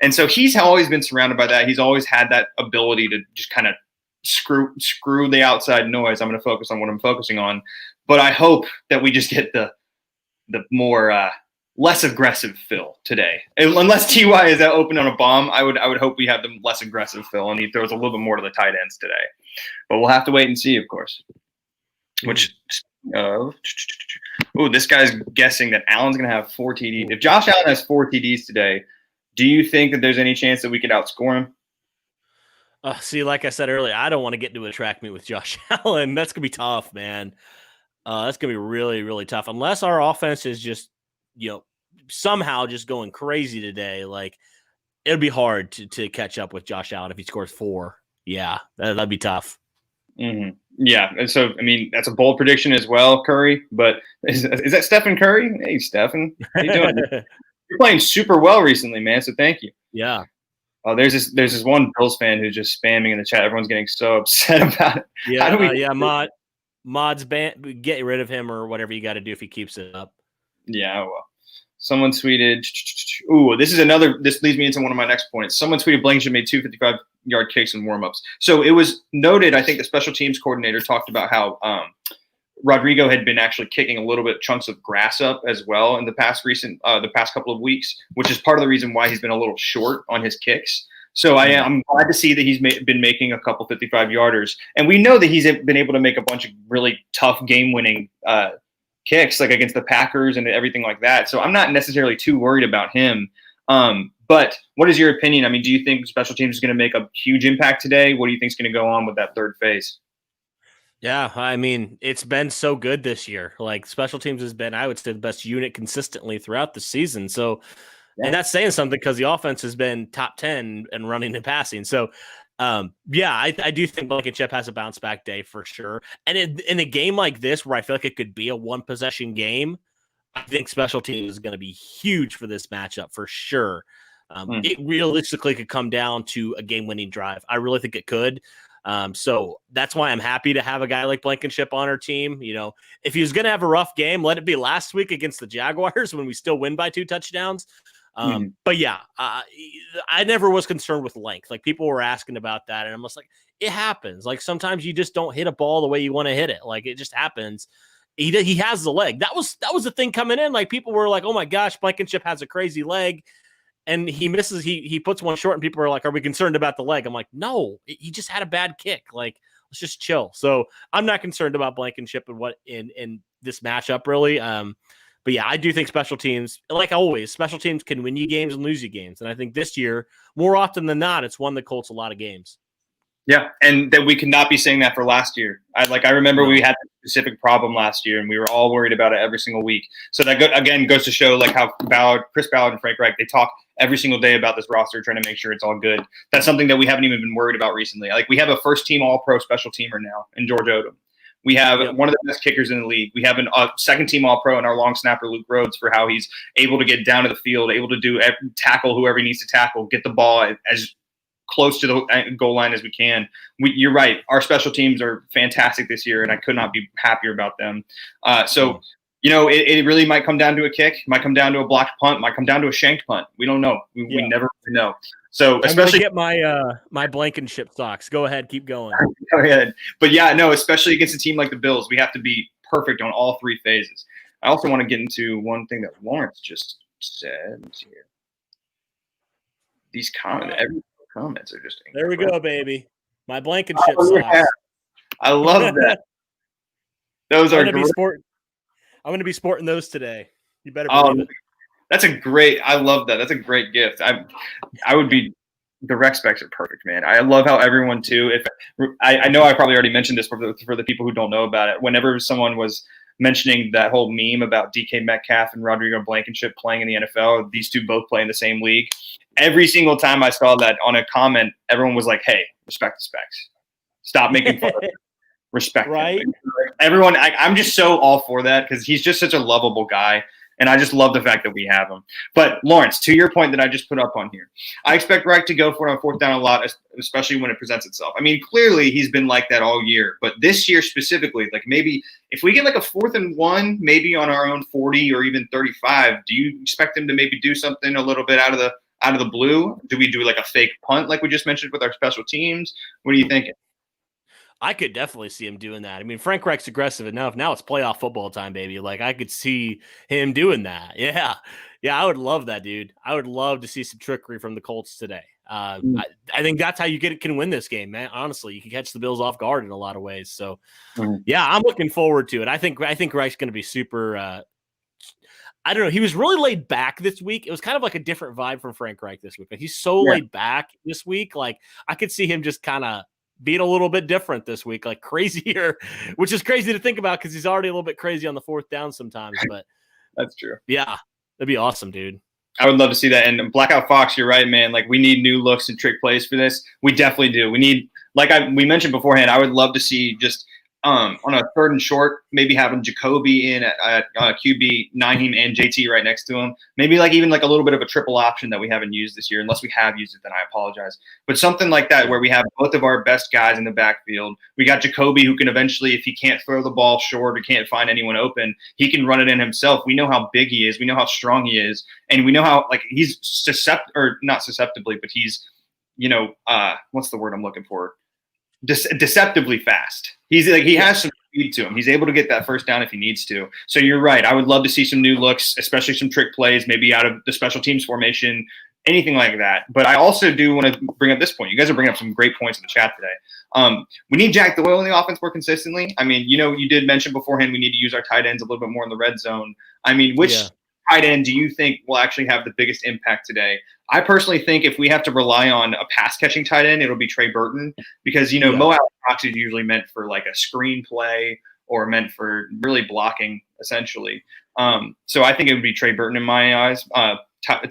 And so he's always been surrounded by that. He's always had that ability to just kind of screw the outside noise. I'm going to focus on what I'm focusing on. But I hope that we just get the more less aggressive Phil today. Unless T.Y. is out open on a bomb, I would hope we have the less aggressive Phil and he throws a little bit more to the tight ends today. But we'll have to wait and see, of course. This guy's guessing that Allen's going to have 4 TDs. If Josh Allen has 4 TDs today, do you think that there's any chance that we could outscore him? See, like I said earlier, I don't want to get into a track meet with Josh Allen. That's going to be tough, man. That's going to be really, really tough. Unless our offense is just, somehow just going crazy today. Like, it'll be hard to catch up with Josh Allen if he scores 4. Yeah, that'd be tough. Mm-hmm. Yeah. And so, I mean, that's a bold prediction as well, Curry. But is that Stephen Curry? Hey, Stephen. How you doing? You're playing super well recently, man. So thank you. Yeah. Oh, there's this one Bills fan who's just spamming in the chat. Everyone's getting so upset about it. Yeah, Mod's ban, get rid of him or whatever you got to do if he keeps it up. Yeah, well. Someone tweeted, this leads me into one of my next points. Someone tweeted Blankenship made 2 55-yard kicks in warmups. So it was noted, I think the special teams coordinator talked about how Rodrigo had been actually kicking a little bit chunks of grass up as well in the past couple of weeks, which is part of the reason why he's been a little short on his kicks. So I'm glad to see that he's been making a couple 55-yarders. And we know that he's been able to make a bunch of really tough game-winning kicks, like against the Packers and everything like that. So I'm not necessarily too worried about him. But what is your opinion? I mean, do you think special teams is going to make a huge impact today? What do you think is going to go on with that third phase? Yeah, I mean, it's been so good this year. Like, special teams has been, I would say, the best unit consistently throughout the season. So, and that's saying something because the offense has been top 10 and running and passing. So, I do think Blankenship has a bounce back day for sure. And in a game like this, where I feel like it could be a 1-possession game, I think special teams is going to be huge for this matchup for sure. It realistically could come down to a game-winning drive. I really think it could. So that's why I'm happy to have a guy like Blankenship on our team. You know, if he was going to have a rough game, let it be last week against the Jaguars when we still win by 2 touchdowns. But yeah, I never was concerned with length. Like, people were asking about that, and I'm just like, it happens. Like, sometimes you just don't hit a ball the way you want to hit it. Like, it just happens. He has the leg. That was the thing coming in. Like people were like, oh my gosh, Blankenship has a crazy leg. And he misses, he puts one short and people are like, are we concerned about the leg? I'm like, no, he just had a bad kick. Like, let's just chill. So I'm not concerned about Blankenship and what in this matchup really. But yeah, I do think special teams, like always, special teams can win you games and lose you games. And I think this year, more often than not, it's won the Colts a lot of games. Yeah, and that we could not be saying that for last year. I remember we had a specific problem last year, and we were all worried about it every single week. So that again goes to show like how Chris Ballard and Frank Reich, they talk every single day about this roster, trying to make sure it's all good. That's something that we haven't even been worried about recently. Like we have a first-team All-Pro special teamer now in George Odom. We have one of the best kickers in the league. We have a second-team All-Pro in our long snapper, Luke Rhodes, for how he's able to get down to the field, able to tackle whoever he needs to tackle, get the ball as close to the goal line as we can. You're right. Our special teams are fantastic this year, and I could not be happier about them. So, it really might come down to a kick, might come down to a blocked punt, might come down to a shanked punt. We don't know. We never know. So especially get my Blankenship socks. Go ahead, keep going. Go ahead. But yeah, no, especially against a team like the Bills, we have to be perfect on all three phases. I also want to get into one thing that Lawrence just said here. These comments are just incredible. There we go, baby. My Blankenship socks. Yeah. I love that. Those are great. I'm going to be sporting those today. You better believe it. That's a great. I love that. That's a great gift. I would be. The rec specs are perfect, man. I love how everyone too. If I know I probably already mentioned this for the people who don't know about it. Whenever someone was mentioning that whole meme about DK Metcalf and Rodrigo Blankenship playing in the NFL, these two both play in the same league. Every single time I saw that on a comment, everyone was like, "Hey, respect the specs. Stop making fun of it. Respect." Right? Him. Everyone, I'm just so all for that because he's just such a lovable guy. And I just love the fact that we have him. But, Lawrence, to your point that I just put up on here, I expect Reich to go for it on fourth down a lot, especially when it presents itself. I mean, clearly he's been like that all year. But this year specifically, like maybe if we get like a 4th and 1, maybe on our own 40 or even 35, do you expect him to maybe do something a little bit out of the blue? Do we do like a fake punt like we just mentioned with our special teams? What are you thinking? I could definitely see him doing that. I mean, Frank Reich's aggressive enough. Now it's playoff football time, baby. Like, I could see him doing that. Yeah. Yeah, I would love that, dude. I would love to see some trickery from the Colts today. I think that's how you can win this game, man. Honestly, you can catch the Bills off guard in a lot of ways. So, yeah, I'm looking forward to it. I think Reich's going to be super I don't know. He was really laid back this week. It was kind of like a different vibe from Frank Reich this week. Like, he's so laid back this week. Like, I could see him just kind of being a little bit different this week, like crazier, which is crazy to think about because he's already a little bit crazy on the fourth down sometimes. But that's true. Yeah, that'd be awesome, dude. I would love to see that. And Blackout Fox, you're right, man. Like, we need new looks and trick plays for this. We definitely do. We need, like we mentioned beforehand, I would love to see just on a 3rd and short, maybe having Jacoby in at QB, Nahim and JT right next to him. Maybe even a little bit of a triple option that we haven't used this year. Unless we have used it, then I apologize. But something like that where we have both of our best guys in the backfield. We got Jacoby who can eventually, if he can't throw the ball short or can't find anyone open, he can run it in himself. We know how big he is. We know how strong he is. And we know how he's not susceptibly, but he's, what's the word I'm looking for? Deceptively fast. He has some speed to him. He's able to get that first down if he needs to. So you're right. I would love to see some new looks, especially some trick plays, maybe out of the special teams formation, anything like that. But I also do want to bring up this point. You guys are bringing up some great points in the chat today. We need Jack Doyle in the offense more consistently. I mean, you did mention beforehand we need to use our tight ends a little bit more in the red zone. I mean, which tight end do you think will actually have the biggest impact today? I personally think if we have to rely on a pass-catching tight end, it'll be Trey Burton because, Mo Alley-Cox is usually meant for like a screen play or meant for really blocking, essentially. So I think it would be Trey Burton in my eyes.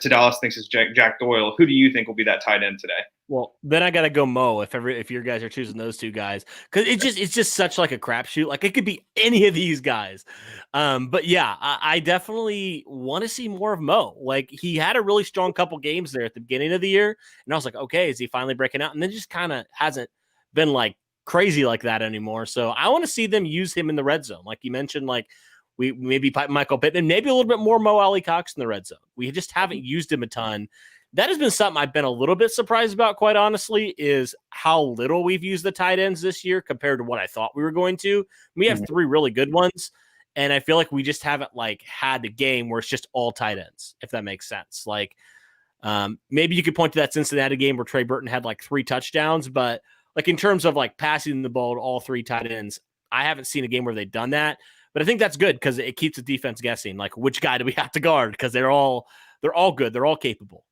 Dallas thinks it's Jack Doyle. Who do you think will be that tight end today? Well, then I gotta go Mo if your guys are choosing those two guys because it's just such like a crapshoot. Like it could be any of these guys. But yeah, I definitely want to see more of Mo. Like he had a really strong couple games there at the beginning of the year, and I was like, okay, is he finally breaking out? And then just kind of hasn't been like crazy like that anymore. So I want to see them use him in the red zone, like you mentioned, like. We maybe Michael Pittman, maybe a little bit more Mo Alley-Cox in the red zone. We just haven't used him a ton. That has been something I've been a little bit surprised about, quite honestly, is how little we've used the tight ends this year compared to what I thought we were going to. We have 3 really good ones, And I feel like we just haven't like had the game where it's just all tight ends, if that makes sense. Like maybe you could point to that Cincinnati game where Trey Burton had like 3 touchdowns, but like in terms of like passing the ball to all 3 tight ends, I haven't seen a game where they've done that. But I think that's good because it keeps the defense guessing. Like, which guy do we have to guard? Because they're all good. They're all capable.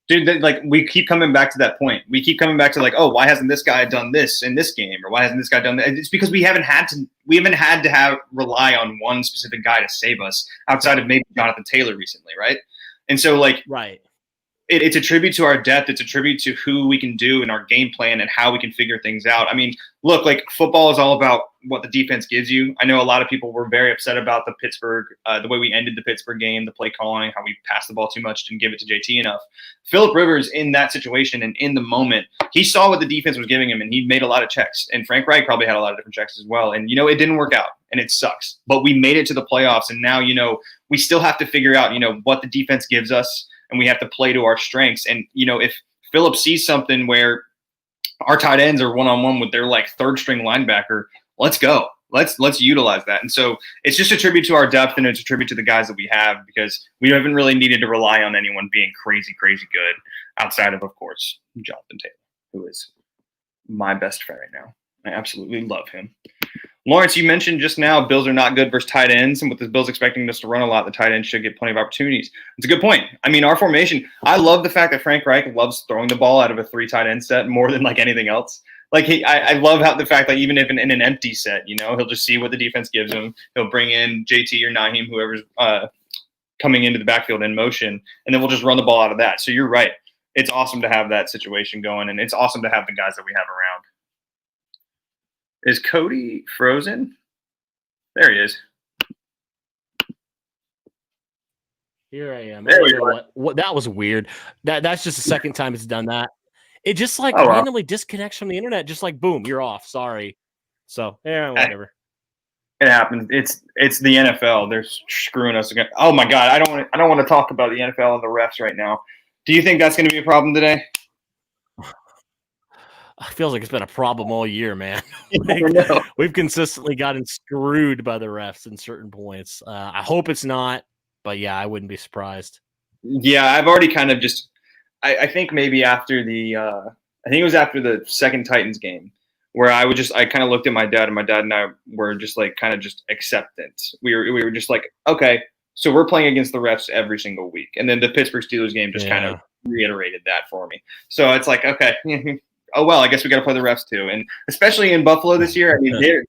Dude, like we keep coming back to that point. We keep coming back to like, oh, why hasn't this guy done this in this game, or why hasn't this guy done that? It's because we haven't had to rely on one specific guy to save us outside of maybe Jonathan Taylor recently, right? And so like, right. It's a tribute to our depth. It's a tribute to who we can do in our game plan and how we can figure things out. I mean, look, like football is all about what the defense gives you. I know a lot of people were very upset about the Pittsburgh, the way we ended the Pittsburgh game, the play calling, how we passed the ball too much, didn't give it to JT enough. Phillip Rivers in that situation and in the moment, he saw what the defense was giving him and he made a lot of checks. And Frank Reich probably had a lot of different checks as well. And, it didn't work out and it sucks. But we made it to the playoffs and now, we still have to figure out, what the defense gives us. And we have to play to our strengths. And, if Phillip sees something where our tight ends are one-on-one with their like third string linebacker, let's go. Let's utilize that. And so it's just a tribute to our depth and it's a tribute to the guys that we have because we haven't really needed to rely on anyone being crazy, crazy good outside of course, Jonathan Taylor, who is my best friend right now. I absolutely love him. Lawrence, you mentioned just now Bills are not good versus tight ends, and with the Bills expecting us to run a lot, the tight ends should get plenty of opportunities. It's a good point. I mean, our formation, I love the fact that Frank Reich loves throwing the ball out of a 3 tight end set more than like anything else. Like I love how the fact that even if in an empty set, he'll just see what the defense gives him. He'll bring in JT or Nahim, whoever's coming into the backfield in motion, and then we'll just run the ball out of that. So you're right. It's awesome to have that situation going, and it's awesome to have the guys that we have around. Is Cody frozen? There he is. Here I am. There we go. What that was weird. That's just the second time it's done that. It just like randomly disconnects from the internet. Just like boom, you're off. Sorry. So whatever. It happens. It's the NFL. They're screwing us again. Oh my God, I don't want to talk about the NFL and the refs right now. Do you think that's going to be a problem today? It feels like it's been a problem all year, man. We've consistently gotten screwed by the refs in certain points. I hope it's not, but yeah, I wouldn't be surprised. Yeah, I've already kind of just I think maybe after I think it was after the second Titans game where I kind of looked at my dad and my dad and I were just like kind of just acceptant. We were just like, okay, so we're playing against the refs every single week. And then the Pittsburgh Steelers game just kind of reiterated that for me. So it's like, okay, oh, well, I guess we got to play the refs too. And especially in Buffalo this year, I mean,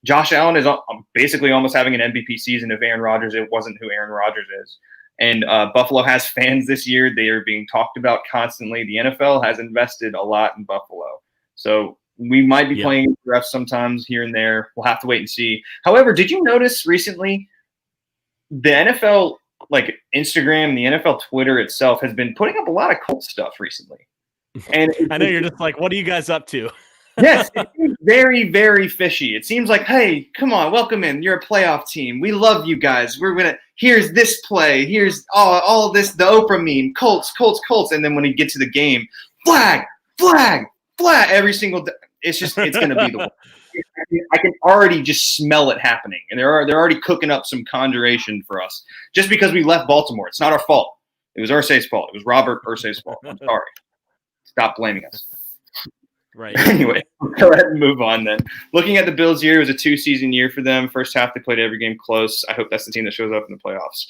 Josh Allen is basically almost having an MVP season if Aaron Rodgers wasn't who Aaron Rodgers is. And Buffalo has fans this year. They are being talked about constantly. The NFL has invested a lot in Buffalo. So we might be playing refs sometimes here and there. We'll have to wait and see. However, did you notice recently the NFL, like Instagram, the NFL Twitter itself has been putting up a lot of cult stuff recently. And I know you're just like, what are you guys up to? Yes, it seems very, very fishy. It seems like, hey, come on, welcome in. You're a playoff team. We love you guys. Here's this play. Here's all this, the Oprah meme, Colts. And then when you get to the game, flag, every single day. It's going to be the one. I can already just smell it happening. And they're already cooking up some conjuration for us. Just because we left Baltimore. It's not our fault. It was Irsay's fault. It was Robert Irsay's fault. I'm sorry. Stop blaming us. Right. Anyway, go ahead and move on then. Looking at the Bills year, it was a 2-season year for them. First half, they played every game close. I hope that's the team that shows up in the playoffs.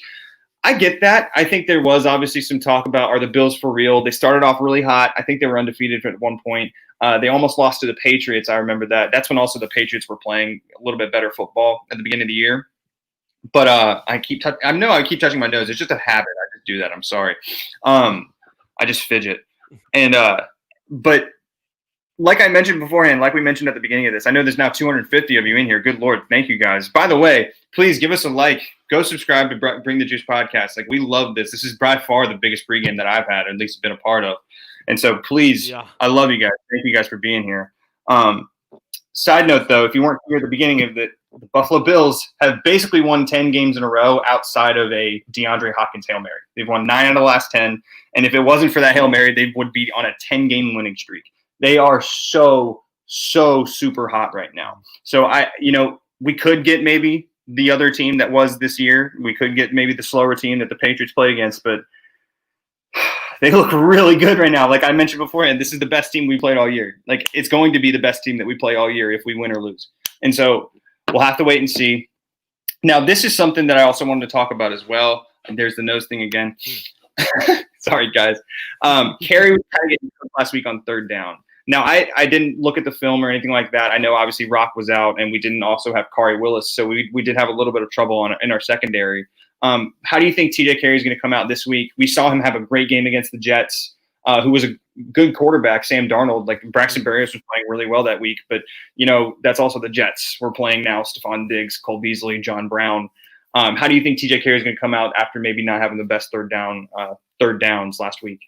I get that. I think there was obviously some talk about, are the Bills for real? They started off really hot. I think they were undefeated at one point. They almost lost to the Patriots. I remember that. That's when also the Patriots were playing a little bit better football at the beginning of the year. But I keep touching my nose. It's just a habit. I just do that. I'm sorry. I just fidget. And but like I mentioned beforehand, like we mentioned at the beginning of this, I know there's now 250 of you in here. Good Lord. Thank you guys. By the way, please give us a like. Go subscribe to Bring the Juice podcast. Like, we love this. This is by far the biggest pregame that I've had, or at least been a part of. And so please, I love you guys. Thank you guys for being here. Side note, though, if you weren't here at the beginning of the Buffalo Bills have basically won 10 games in a row outside of a DeAndre Hopkins Hail Mary. They've won 9 out of the last 10. And if it wasn't for that Hail Mary, they would be on a 10-game winning streak. They are so super hot right now. So we could get maybe the other team that was this year. We could get maybe the slower team that the Patriots played against, but they look really good right now. Like I mentioned beforehand, this is the best team we played all year. Like it's going to be the best team that we play all year if we win or lose. And so we'll have to wait and see. Now, this is something that I also wanted to talk about as well. And there's the nose thing again. Sorry, guys. Carey was kind of getting cooked last week on third down. Now, I didn't look at the film or anything like that. I know obviously Rock was out, and we didn't also have Kari Willis, so we did have a little bit of trouble in our secondary. How do you think TJ Carey is going to come out this week? We saw him have a great game against the Jets, who was a good quarterback, Sam Darnold. Like Braxton Berrios was playing really well that week, but that's also the Jets. We're playing now Stephon Diggs, Cole Beasley, John Brown. How do you think TJ Carey is going to come out after maybe not having the best third downs last week?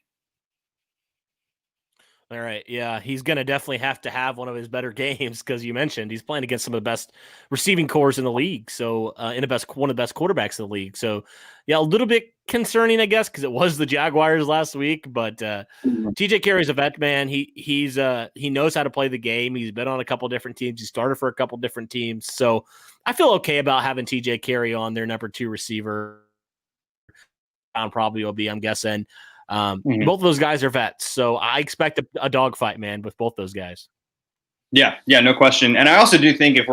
All right. Yeah, he's going to definitely have to have one of his better games because you mentioned he's playing against some of the best receiving cores in the league. So, one of the best quarterbacks in the league. So, yeah, a little bit concerning, I guess, because it was the Jaguars last week. But TJ Carey's a vet, man. He knows how to play the game. He's been on a couple different teams. He started for a couple different teams. So, I feel okay about having TJ Carey on their number 2 receiver. Probably will be, I'm guessing. Both of those guys are vets, so I expect a dogfight, man, with both those guys. Yeah, no question. And I also do think if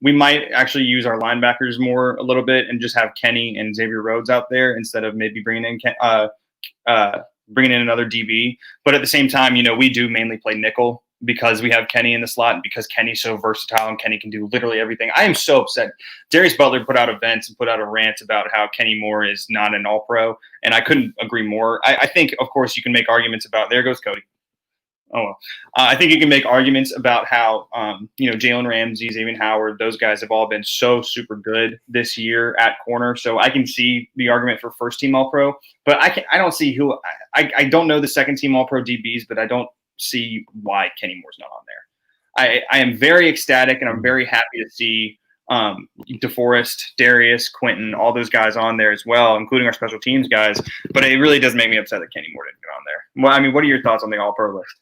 we might actually use our linebackers more a little bit and just have Kenny and Xavier Rhodes out there instead of maybe bringing in another DB. But at the same time, we do mainly play nickel because we have Kenny in the slot and because Kenny's so versatile and Kenny can do literally everything. I am so upset. Darius Butler put out events and put out a rant about how Kenny Moore is not an all-pro, and I couldn't agree more. I think, of course, you can make arguments about – there goes Cody. Oh, well. I think you can make arguments about how, Jalen Ramsey, Xavier Howard, those guys have all been so super good this year at corner. So I can see the argument for first-team all-pro, but I don't see who – I don't know the second-team all-pro DBs, but I don't see why Kenny Moore's not on there. I am very ecstatic and I'm very happy to see DeForest, Darius, Quentin, all those guys on there as well, including our special teams guys. But it really does make me upset that Kenny Moore didn't get on there. Well, what are your thoughts on the all-pro list?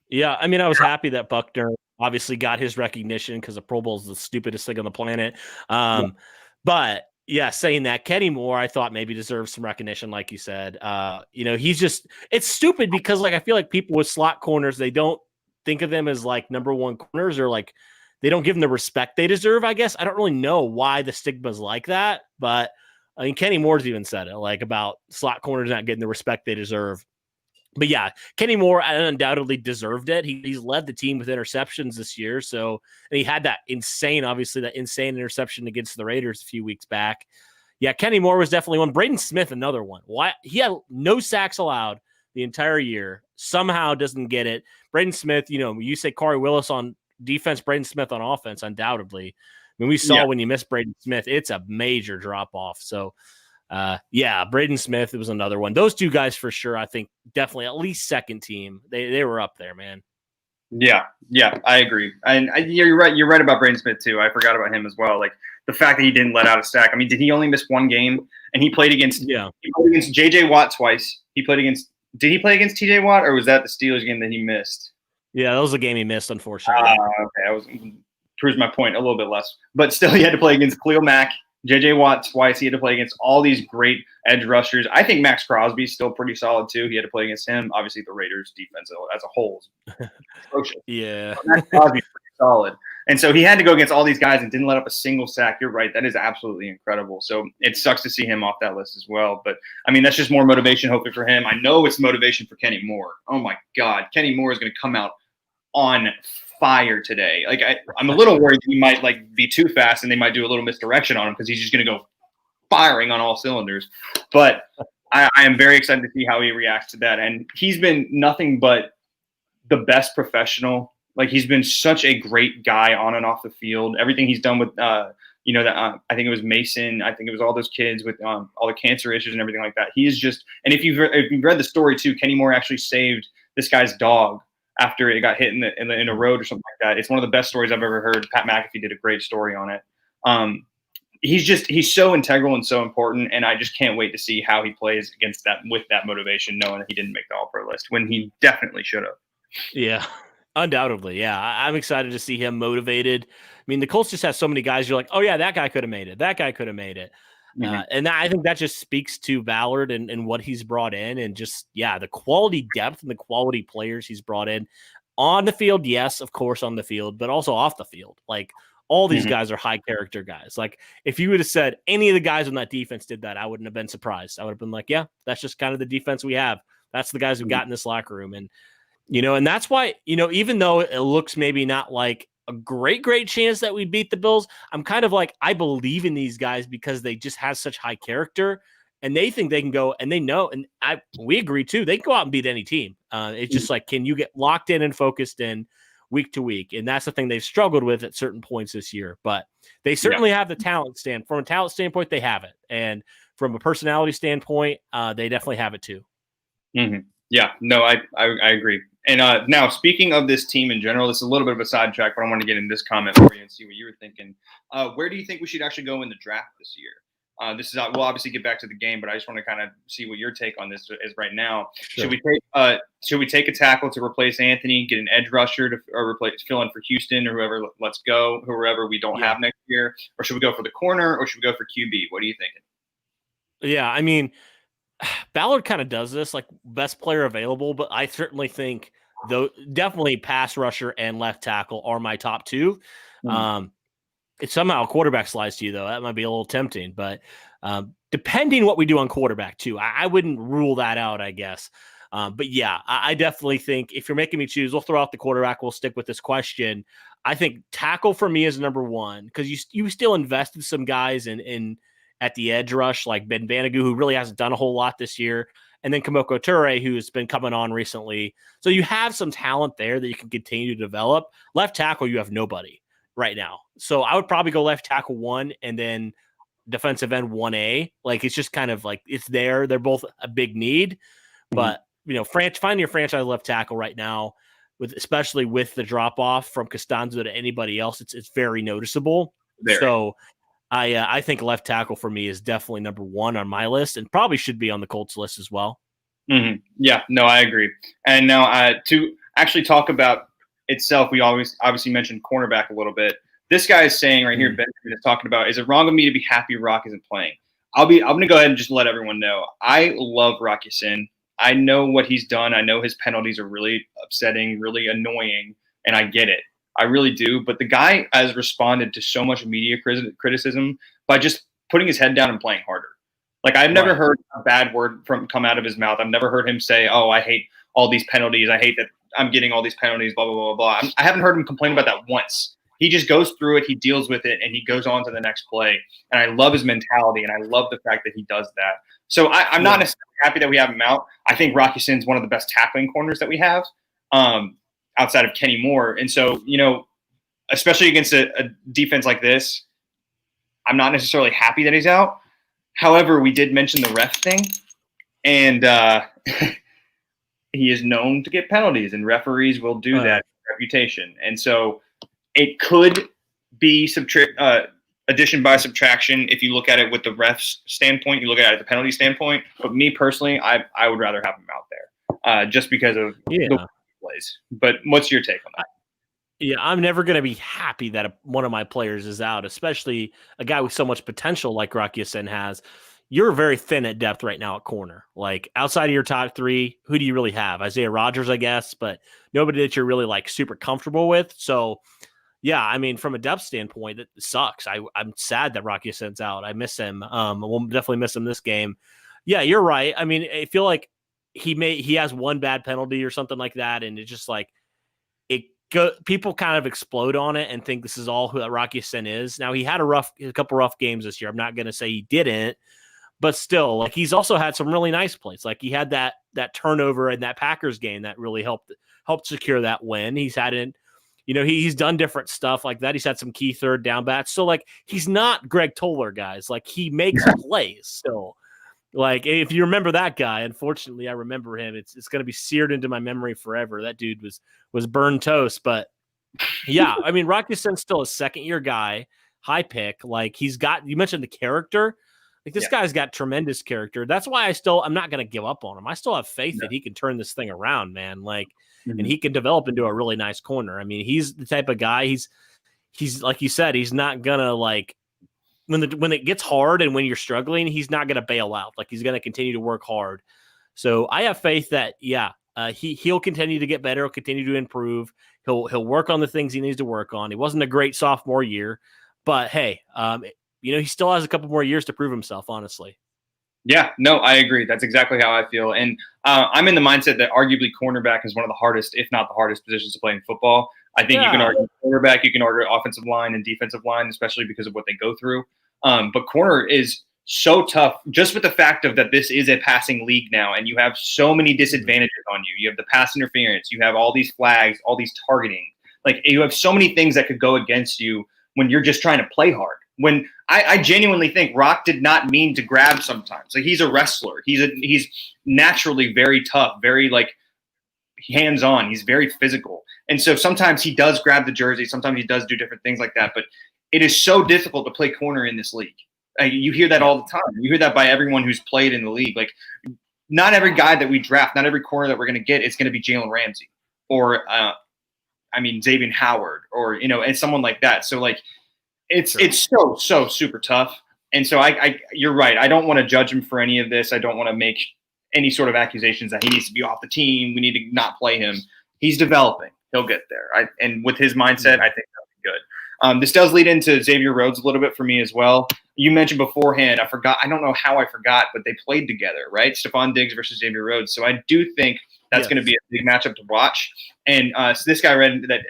Yeah, I was happy that Buckner obviously got his recognition because the Pro Bowl is the stupidest thing on the planet. But yeah, saying that, Kenny Moore, I thought maybe deserves some recognition, like you said. He's just – it's stupid because, I feel like people with slot corners, they don't think of them as, number one corners or, they don't give them the respect they deserve, I guess. I don't really know why the stigma's like that, but, Kenny Moore's even said it, about slot corners not getting the respect they deserve. But, yeah, Kenny Moore undoubtedly deserved it. He's led the team with interceptions this year. So, and he had that insane interception against the Raiders a few weeks back. Yeah, Kenny Moore was definitely one. Braden Smith, another one. Why? He had no sacks allowed the entire year. Somehow doesn't get it. Braden Smith, you say Kari Willis on defense, Braden Smith on offense, undoubtedly. We saw when you miss Braden Smith, it's a major drop-off. So, Braden Smith, it was another one. Those two guys for sure, I think definitely at least second team. They were up there, man. Yeah, I agree. And you're right. You're right about Braden Smith too. I forgot about him as well. The fact that he didn't let out a sack. Did he only miss one game? And he played against he played against JJ Watt twice. Did he play against TJ Watt, or was that the Steelers game that he missed? Yeah, that was the game he missed, unfortunately. Okay, proves my point a little bit less. But still, he had to play against Khalil Mack, JJ Watt twice. He had to play against all these great edge rushers. I think Max Crosby's still pretty solid too. He had to play against him. Obviously, the Raiders defense as a whole is atrocious. Yeah, but Max Crosby's pretty solid. And so he had to go against all these guys and didn't let up a single sack. You're right. That is absolutely incredible. So it sucks to see him off that list as well. But, that's just more motivation, hopefully, for him. I know it's motivation for Kenny Moore. Oh, my God. Kenny Moore is going to come out on fire today. I'm a little worried he might, be too fast and they might do a little misdirection on him because he's just going to go firing on all cylinders. But I am very excited to see how he reacts to that. And he's been nothing but the best professional. He's been such a great guy on and off the field. Everything he's done with, I think it was Mason. I think it was all those kids with all the cancer issues and everything like that. He is just, and if you've read the story too, Kenny Moore actually saved this guy's dog after it got hit in a road or something like that. It's one of the best stories I've ever heard. Pat McAfee did a great story on it. He's so integral and so important, and I just can't wait to see how he plays against that with that motivation, knowing that he didn't make the All-Pro list when he definitely should have. Yeah. Undoubtedly, yeah. I'm excited to see him motivated. I mean, the Colts just have so many guys. You're like, oh yeah, that guy could have made it. That guy could have made it. And I think that just speaks to Ballard and what he's brought in, and just the quality depth and the quality players he's brought in on the field. Yes, of course, on the field, but also off the field. Like all these guys are high character guys. Like if you would have said any of the guys on that defense did that, I wouldn't have been surprised. I would have been like, yeah, that's just kind of the defense we have. That's the guys we've got in this locker room. And and that's why, even though it looks maybe not like a great chance that we beat the Bills, I'm kind of like, I believe in these guys because they just have such high character and they think they can go, and they know, and we agree too, they can go out and beat any team. It's just like, can you get locked in and focused in week to week? And that's the thing they've struggled with at certain points this year, but they certainly have the talent from a talent standpoint, they have it. And from a personality standpoint, they definitely have it too. Yeah, no, I agree. And now, speaking of this team in general, this is a little bit of a sidetrack, but I want to get in this comment for you and see what you were thinking. Where do you think we should actually go in the draft this year? We'll obviously get back to the game, but I just want to kind of see what your take on this is right now. Sure. Should we take a tackle to replace Anthony, get an edge rusher to fill in for Houston or whoever we don't have next year, or should we go for the corner, or should we go for QB? What are you thinking? Yeah, I mean, Ballard kind of does this, like best player available, but I certainly think definitely pass rusher and left tackle are my top two. It's somehow a quarterback slides to you though. That might be a little tempting, but depending what we do on quarterback too, I wouldn't rule that out, I guess. But yeah, I definitely think if you're making me choose, we'll throw out the quarterback. We'll stick with this question. I think tackle for me is number one, because you still invested some guys in at the edge rush, like Ben Vanagu, who really hasn't done a whole lot this year, and then Kamoko Toure, who's been coming on recently. So you have some talent there that you can continue to develop. Left tackle, you have nobody right now. So I would probably go left tackle 1 and then defensive end 1A. Like it's just kind of like it's there. They're both a big need, but finding your franchise left tackle right now, especially with the drop off from Costanzo to anybody else, it's very noticeable. So I think left tackle for me is definitely number 1 on my list, and probably should be on the Colts list as well. Yeah, no, I agree. And now to actually talk about itself, we obviously mentioned cornerback a little bit. This guy is saying right here, Benjamin is talking about, is it wrong of me to be happy Rock isn't playing? I'm going to go ahead and just let everyone know. I love Rock Ya-Sin. I know what he's done. I know his penalties are really upsetting, really annoying, and I get it. I really do. But the guy has responded to so much media criticism by just putting his head down and playing harder. Like I've never heard a bad word come out of his mouth. I've never heard him say, "Oh, I hate all these penalties. I hate that I'm getting all these penalties." Blah blah blah blah. I haven't heard him complain about that once. He just goes through it. He deals with it, and he goes on to the next play. And I love his mentality, and I love the fact that he does that. So I'm not necessarily happy that we have him out. I think Rocky Sin's one of the best tackling corners that we have. Outside of Kenny Moore. And so, especially against a defense like this, I'm not necessarily happy that he's out. However, we did mention the ref thing, and he is known to get penalties, and referees will do that reputation. And so it could be addition by subtraction if you look at it with the ref's standpoint, you look at it at the penalty standpoint. But me personally, I would rather have him out there just because of the plays. But what's your take on that? Yeah, I'm never going to be happy that one of my players is out, especially a guy with so much potential like Rocky Ya-Sin has. You're very thin at depth right now at corner. Like outside of your top 3, who do you really have? Isaiah Rodgers, I guess, but nobody that you're really like super comfortable with. So yeah, I mean, from a depth standpoint, it sucks. I'm sad that Rocky Ya-Sin's out. I miss him. We'll definitely miss him this game. Yeah, you're right. I mean, I feel like he has one bad penalty or something like that, and it's just like people kind of explode on it and think this is all who Rocky Ya-Sin is. Now he had a couple rough games this year. I'm not going to say he didn't, but still, like he's also had some really nice plays. Like he had that turnover in that Packers game that really helped secure that win. He's had he's done different stuff like that. He's had some key third down bats. So like he's not Greg Toller, guys. Like he makes plays still. Like if you remember that guy, unfortunately I remember him. It's going to be seared into my memory forever. That dude was burned toast. But yeah, I mean Rocky Ya-Sin's still a second-year guy, high pick. Like you mentioned the character. Like this guy's got tremendous character. That's why I'm not going to give up on him. I still have faith that he can turn this thing around, man. Like and he can develop into a really nice corner. I mean, he's the type of guy. He's like you said, he's not gonna like when it gets hard and when you're struggling, he's not gonna bail out. Like he's gonna continue to work hard. So I have faith that he'll continue to get better. He'll continue to improve. He'll work on the things he needs to work on. He wasn't a great sophomore year, but hey, he still has a couple more years to prove himself. Honestly. Yeah, no, I agree. That's exactly how I feel. And I'm in the mindset that arguably cornerback is one of the hardest, if not the hardest positions to play in football. I think you can argue quarterback, you can argue offensive line and defensive line, especially because of what they go through. But corner is so tough just with the fact of that this is a passing league now, and you have so many disadvantages on you. You have the pass interference, you have all these flags, all these targeting. Like you have so many things that could go against you when you're just trying to play hard. When I genuinely think Rock did not mean to grab sometimes. Like he's a wrestler. He's naturally very tough, very like hands-on. He's very physical. And so sometimes he does grab the jersey. Sometimes he does do different things like that. But it is so difficult to play corner in this league. You hear that all the time. You hear that by everyone who's played in the league. Like not every guy that we draft, not every corner that we're going to get is going to be Jalen Ramsey or, Xavier Howard or, and someone like that. So like, it's so super tough. And so you're right. I don't want to judge him for any of this. I don't want to make any sort of accusations that he needs to be off the team. We need to not play him. He's developing. He'll get there. And with his mindset, I think that'll be good. This does lead into Xavier Rhodes a little bit for me as well. You mentioned beforehand, I don't know how I forgot, but they played together, right? Stephon Diggs versus Xavier Rhodes. So I do think that's going to be a big matchup to watch. And so this guy read that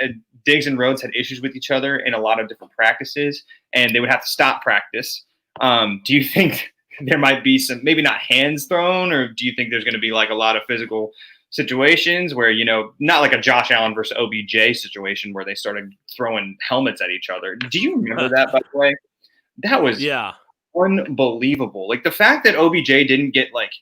Diggs and Rhodes had issues with each other in a lot of different practices, and they would have to stop practice. Do you think there might be some, maybe not hands thrown, or do you think there's going to be like a lot of physical situations where, not like a Josh Allen versus OBJ situation where they started throwing helmets at each other? Do you remember that, by the way? That was unbelievable. Like the fact that OBJ didn't get like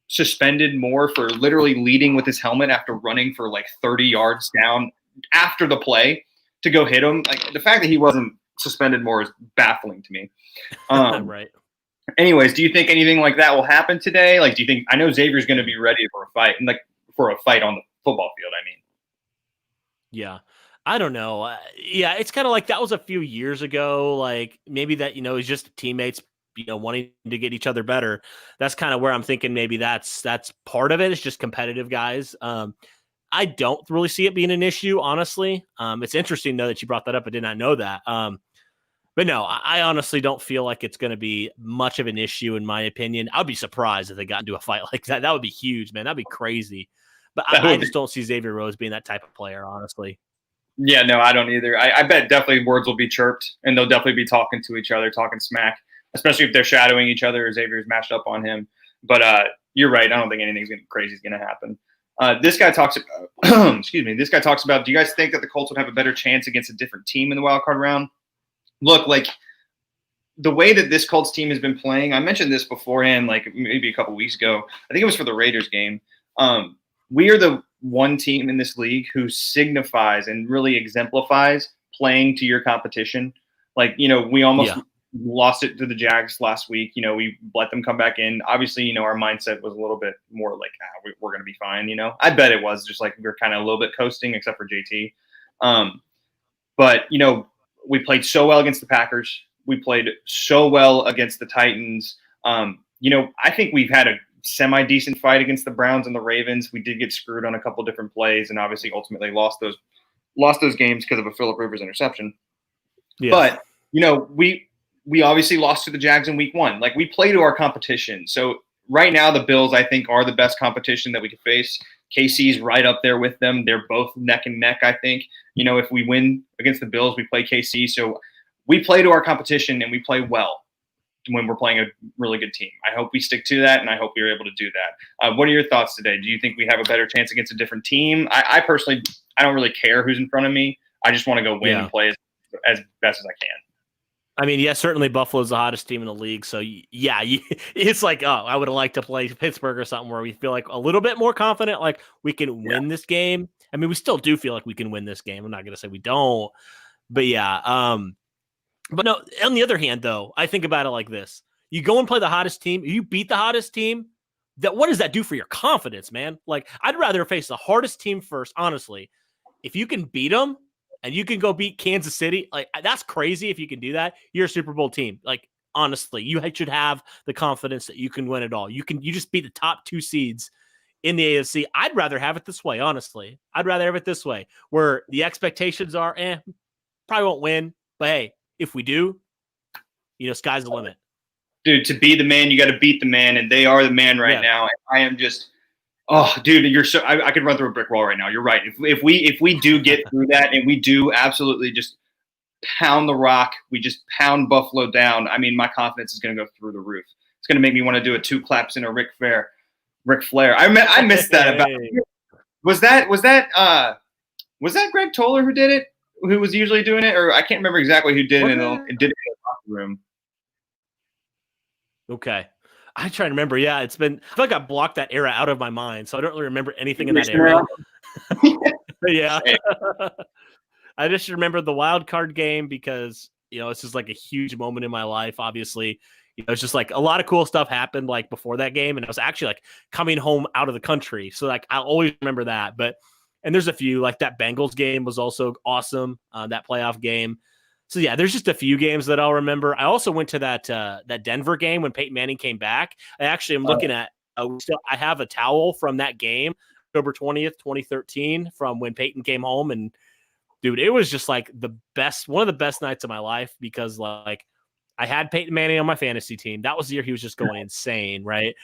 suspended more for literally leading with his helmet after running for like 30 yards down after the play to go hit him. Like the fact that he wasn't suspended more is baffling to me. Right. Anyways, do you think anything like that will happen today? Like, do you think, I know Xavier's going to be ready for a fight, and like for a fight on the football field, I mean. Yeah. I don't know. It's kind of like that was a few years ago. Like maybe that, it's just teammates, wanting to get each other better. That's kind of where I'm thinking maybe that's part of it. It's just competitive guys. I don't really see it being an issue, honestly. It's interesting though that you brought that up. I did not know that. But no, I honestly don't feel like it's going to be much of an issue in my opinion. I'd be surprised if they got into a fight like that. That would be huge, man. That'd be crazy. But I just don't see Xavier Rhodes being that type of player, honestly. Yeah, no, I don't either. I bet definitely words will be chirped, and they'll definitely be talking to each other, talking smack, especially if they're shadowing each other or Xavier's matched up on him. But you're right. I don't think anything crazy is going to happen. This guy talks about, This guy talks about, do you guys think that the Colts would have a better chance against a different team in the wildcard round? Look, like the way that this Colts team has been playing, I mentioned this beforehand, like maybe a couple weeks ago. I think it was for the Raiders game. We are the one team in this league who signifies and really exemplifies playing to your competition. Like, we almost lost it to the Jags last week. We let them come back in. Obviously, our mindset was a little bit more like, we're going to be fine. I bet it was just like we we're kind of a little bit coasting, except for JT. But, we played so well against the Packers. We played so well against the Titans. I think we've had a semi-decent fight against the Browns and the Ravens. We did get screwed on a couple different plays and obviously ultimately lost those games because of a Phillip Rivers interception. Yeah. But, we obviously lost to the Jags in week 1. Like we play to our competition. So right now the Bills, I think, are the best competition that we could face. KC's right up there with them. They're both neck and neck, I think. If we win against the Bills, we play KC. So we play to our competition and we play well when we're playing a really good team. I hope we stick to that, and I hope we're able to do that. What are your thoughts today? Do you think we have a better chance against a different team? I personally, I don't really care who's in front of me. I just want to go win and play as best as I can. I mean, certainly Buffalo's the hottest team in the league. So, it's like, I would have liked to play Pittsburgh or something where we feel like a little bit more confident, like we can win this game. I mean, we still do feel like we can win this game. I'm not going to say we don't. But, but no, on the other hand, though, I think about it like this. You go and play the hottest team. You beat the hottest team. what does that do for your confidence, man? Like, I'd rather face the hardest team first, honestly. If you can beat them and you can go beat Kansas City, like, that's crazy. If you can do that, you're a Super Bowl team. Like, honestly, you should have the confidence that you can win it all. You just beat the top 2 seeds in the AFC. I'd rather have it this way, honestly. I'd rather have it this way, where the expectations are, probably won't win, but hey, if we do, sky's the limit. Dude, to be the man, you got to beat the man, and they are the man right now. I am just, dude, you're so. I could run through a brick wall right now. You're right. If we do get through that, and we do absolutely just pound the rock, we just pound Buffalo down. I mean, my confidence is going to go through the roof. It's going to make me want to do a 2 claps in a Ric Flair. I missed that. About was that Greg Toller who did it? Who was usually doing it, or I can't remember exactly who did it. And did it in the locker room. Okay. I try to remember. Yeah, I feel like I blocked that era out of my mind, so I don't really remember anything in that era. Yeah. I just remember the wild card game because, it's just like a huge moment in my life, obviously. It's just like a lot of cool stuff happened like before that game, and I was actually like coming home out of the country. So like I'll always remember that. And there's a few, like that Bengals game was also awesome, that playoff game. So yeah, there's just a few games that I'll remember. I also went to that Denver game when Peyton Manning came back. I actually am looking at I have a towel from that game, October 20th, 2013, from when Peyton came home. And dude, it was just like one of the best nights of my life because like I had Peyton Manning on my fantasy team. That was the year he was just going insane, right?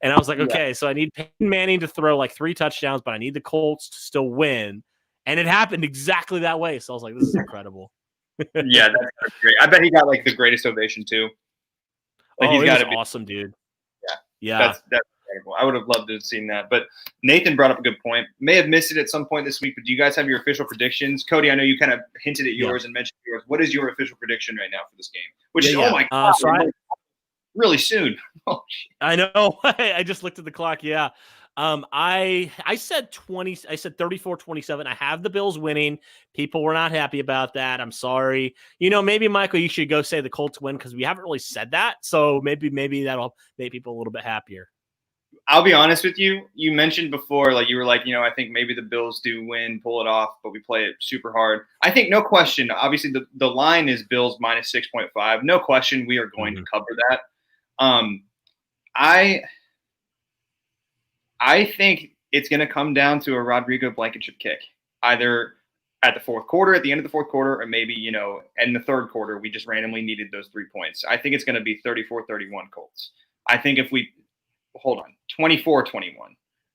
And I was like, okay, so I need Peyton Manning to throw like 3 touchdowns, but I need the Colts to still win. And it happened exactly that way. So I was like, this is incredible. Yeah, that's great. I bet he got like the greatest ovation too. Like he's got to be awesome, dude. Yeah. That's incredible. I would have loved to have seen that. But Nathan brought up a good point. May have missed it at some point this week, but do you guys have your official predictions? Cody, I know you kind of hinted at yours and mentioned yours. What is your official prediction right now for this game? Which is oh my god, really soon. I know. I just looked at the clock. Yeah. I said 20. I said 34-27. I have the Bills winning. People were not happy about that. I'm sorry. Maybe Michael, you should go say the Colts win because we haven't really said that. So maybe that'll make people a little bit happier. I'll be honest with you. You mentioned before, like you were like, I think maybe the Bills do win, pull it off, but we play it super hard. I think no question. Obviously, the line is Bills minus 6.5. No question, we are going to cover that. I think it's going to come down to a Rodrigo Blankenship kick, either at the fourth quarter, at the end of the fourth quarter, or maybe, in the third quarter, we just randomly needed those 3 points. I think it's going to be 34-31 Colts. I think if we hold on, 24-21,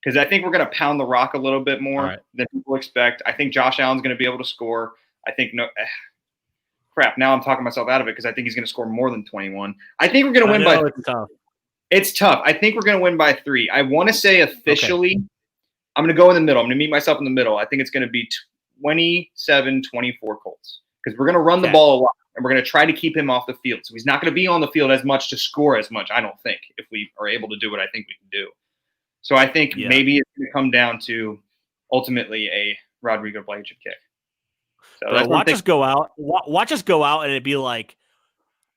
because I think we're going to pound the rock a little bit more than people expect. I think Josh Allen's going to be able to score. I think crap. Now I'm talking myself out of it because I think he's going to score more than 21. I think we're going to win by. It's tough. I think we're going to win by 3. I want to say officially, I'm going to go in the middle. I'm going to meet myself in the middle. I think it's going to be 27-24 Colts because we're going to run the ball a lot and we're going to try to keep him off the field. So he's not going to be on the field as much to score as much, I don't think, if we are able to do what I think we can do. So I think maybe it's going to come down to ultimately a Rodrigo Blankenship kick. So watch us go out. Watch us go out and it'd be like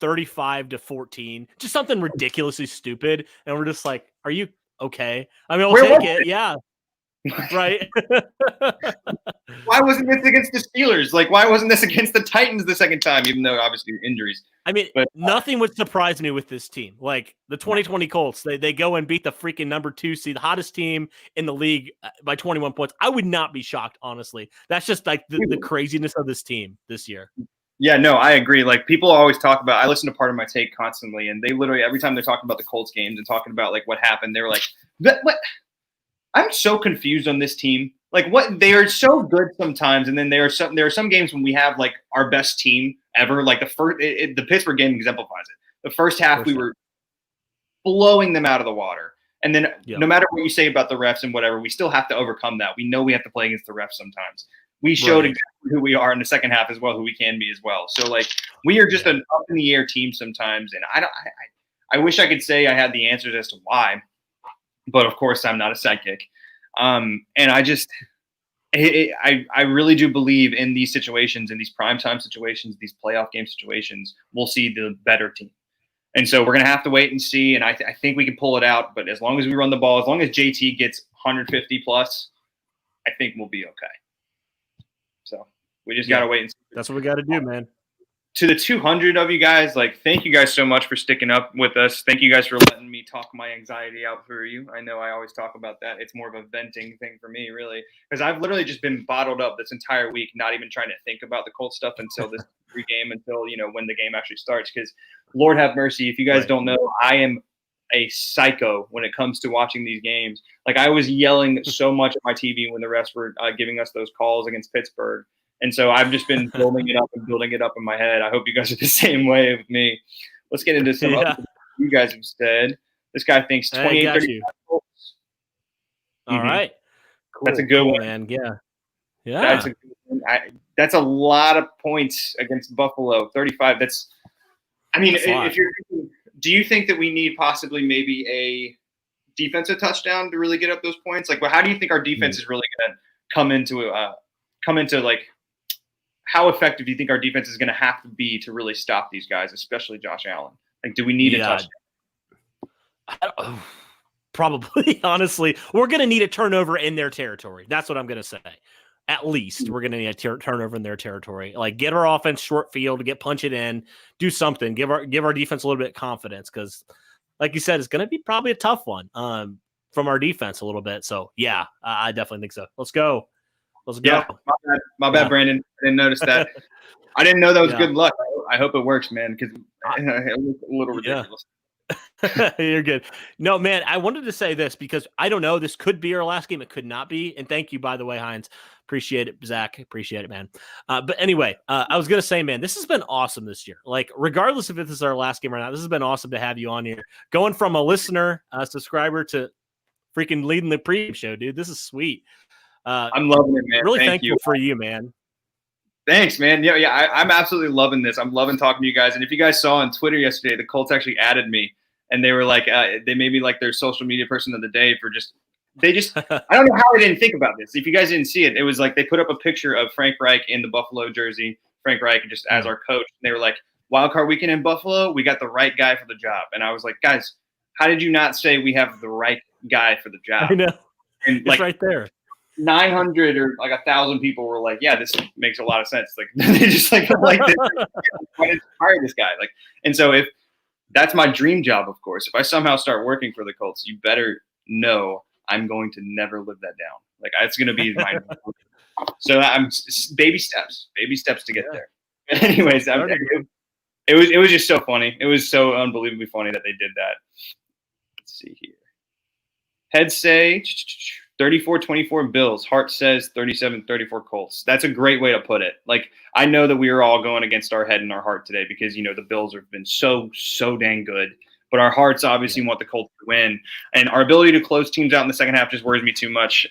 35-14, just something ridiculously stupid, and we're just like, "Are you okay?" I mean, we'll take it, yeah, right. Why wasn't this against the Steelers? Like, why wasn't this against the Titans the second time? Even though obviously injuries. I mean, nothing would surprise me with this team. Like the 2020 Colts, they go and beat the freaking number 2 seed, the hottest team in the league by 21 points. I would not be shocked, honestly. That's just like the craziness of this team this year. Yeah, no, I agree. Like people always talk about, I listen to Part of My Take constantly, and they literally every time they're talking about the Colts games and talking about like what happened, they're like, "What? I'm so confused on this team. Like, what? They are so good sometimes, and then there are some games when we have like our best team ever. Like the Pittsburgh game exemplifies it. The first half we were blowing them out of the water, and then no matter what you say about the refs and whatever, we still have to overcome that. We know we have to play against the refs sometimes. We showed exactly who we are in the second half as well, who we can be as well. So like we are just an up in the air team sometimes, and I wish I could say I had the answers as to why, but of course I'm not a psychic. And I really do believe in these situations, in these primetime situations, these playoff game situations, we'll see the better team. And so we're going to have to wait and see. And I think we can pull it out. But as long as we run the ball, as long as JT gets 150 plus, I think we'll be okay. So we just got to wait and see. That's what we got to do, man. To the 200 of you guys, like, thank you guys so much for sticking up with us. Thank you guys for letting me talk my anxiety out for you. I know I always talk about that. It's more of a venting thing for me, really, because I've literally just been bottled up this entire week, not even trying to think about the Colts stuff until this pregame, until, you know, when the game actually starts. Because Lord have mercy, if you guys don't know, I am a psycho when it comes to watching these games. Like, I was yelling so much at my TV when the refs were giving us those calls against Pittsburgh. And so I've just been building it up in my head. I hope you guys are the same way with me. Let's get into some other things you guys have said. This guy thinks 28-35 Colts. All right. Cool. That's a good one, man. Yeah. That's a lot of points against Buffalo. 35. If you're, do you think that we need possibly maybe a defensive touchdown to really get up those points? Like, well, how do you think our defense is really going to come into like, how effective do you think our defense is going to have to be to really stop these guys, especially Josh Allen? Like, do we need a touchdown? Probably, honestly. We're going to need a turnover in their territory. That's what I'm going to say. At least we're going to need a turnover in their territory. Like, get our offense short field, punch it in, do something, give our defense a little bit of confidence, because, like you said, it's going to be probably a tough one from our defense a little bit. So, yeah, I definitely think so. Let's go. Yeah, my bad, Brandon. I didn't notice that. I didn't know that was good luck. I hope it works, man, because it looks a little ridiculous. You're good. No, man, I wanted to say this because I don't know. This could be our last game. It could not be. And thank you, by the way, Hines. Appreciate it, Zach. Appreciate it, man. But anyway, I was going to say, man, this has been awesome this year. Like, regardless if this is our last game or not, this has been awesome to have you on here. Going from a listener, subscriber, to freaking leading the pre-game show, dude. This is sweet. I'm loving it, man. Really thankful for you, man. Thanks, man. Yeah, I'm absolutely loving this. I'm loving talking to you guys. And if you guys saw on Twitter yesterday, the Colts actually added me, and they were like, they made me like their social media person of the day for I don't know how I didn't think about this. If you guys didn't see it, it was like they put up a picture of Frank Reich in the Buffalo jersey, Frank Reich just as our coach. And they were like, Wildcard weekend in Buffalo, we got the right guy for the job. And I was like, guys, how did you not say we have the right guy for the job? I know. And it's right there. 900 or like 1,000 people were like, yeah, this makes a lot of sense. Like, they just like why did you hire this guy? Like, and so if that's my dream job, of course, if I somehow start working for the Colts, you better know I'm going to never live that down. Like, it's going to be my, so I'm baby steps to get there. But anyways, it was just so funny. It was so unbelievably funny that they did that. Let's see here. Heads say 34-24 Bills. Heart says 37-34 Colts. That's a great way to put it. Like, I know that we are all going against our head and our heart today because, you know, the Bills have been so dang good. But our hearts obviously want the Colts to win. And our ability to close teams out in the second half just worries me too much.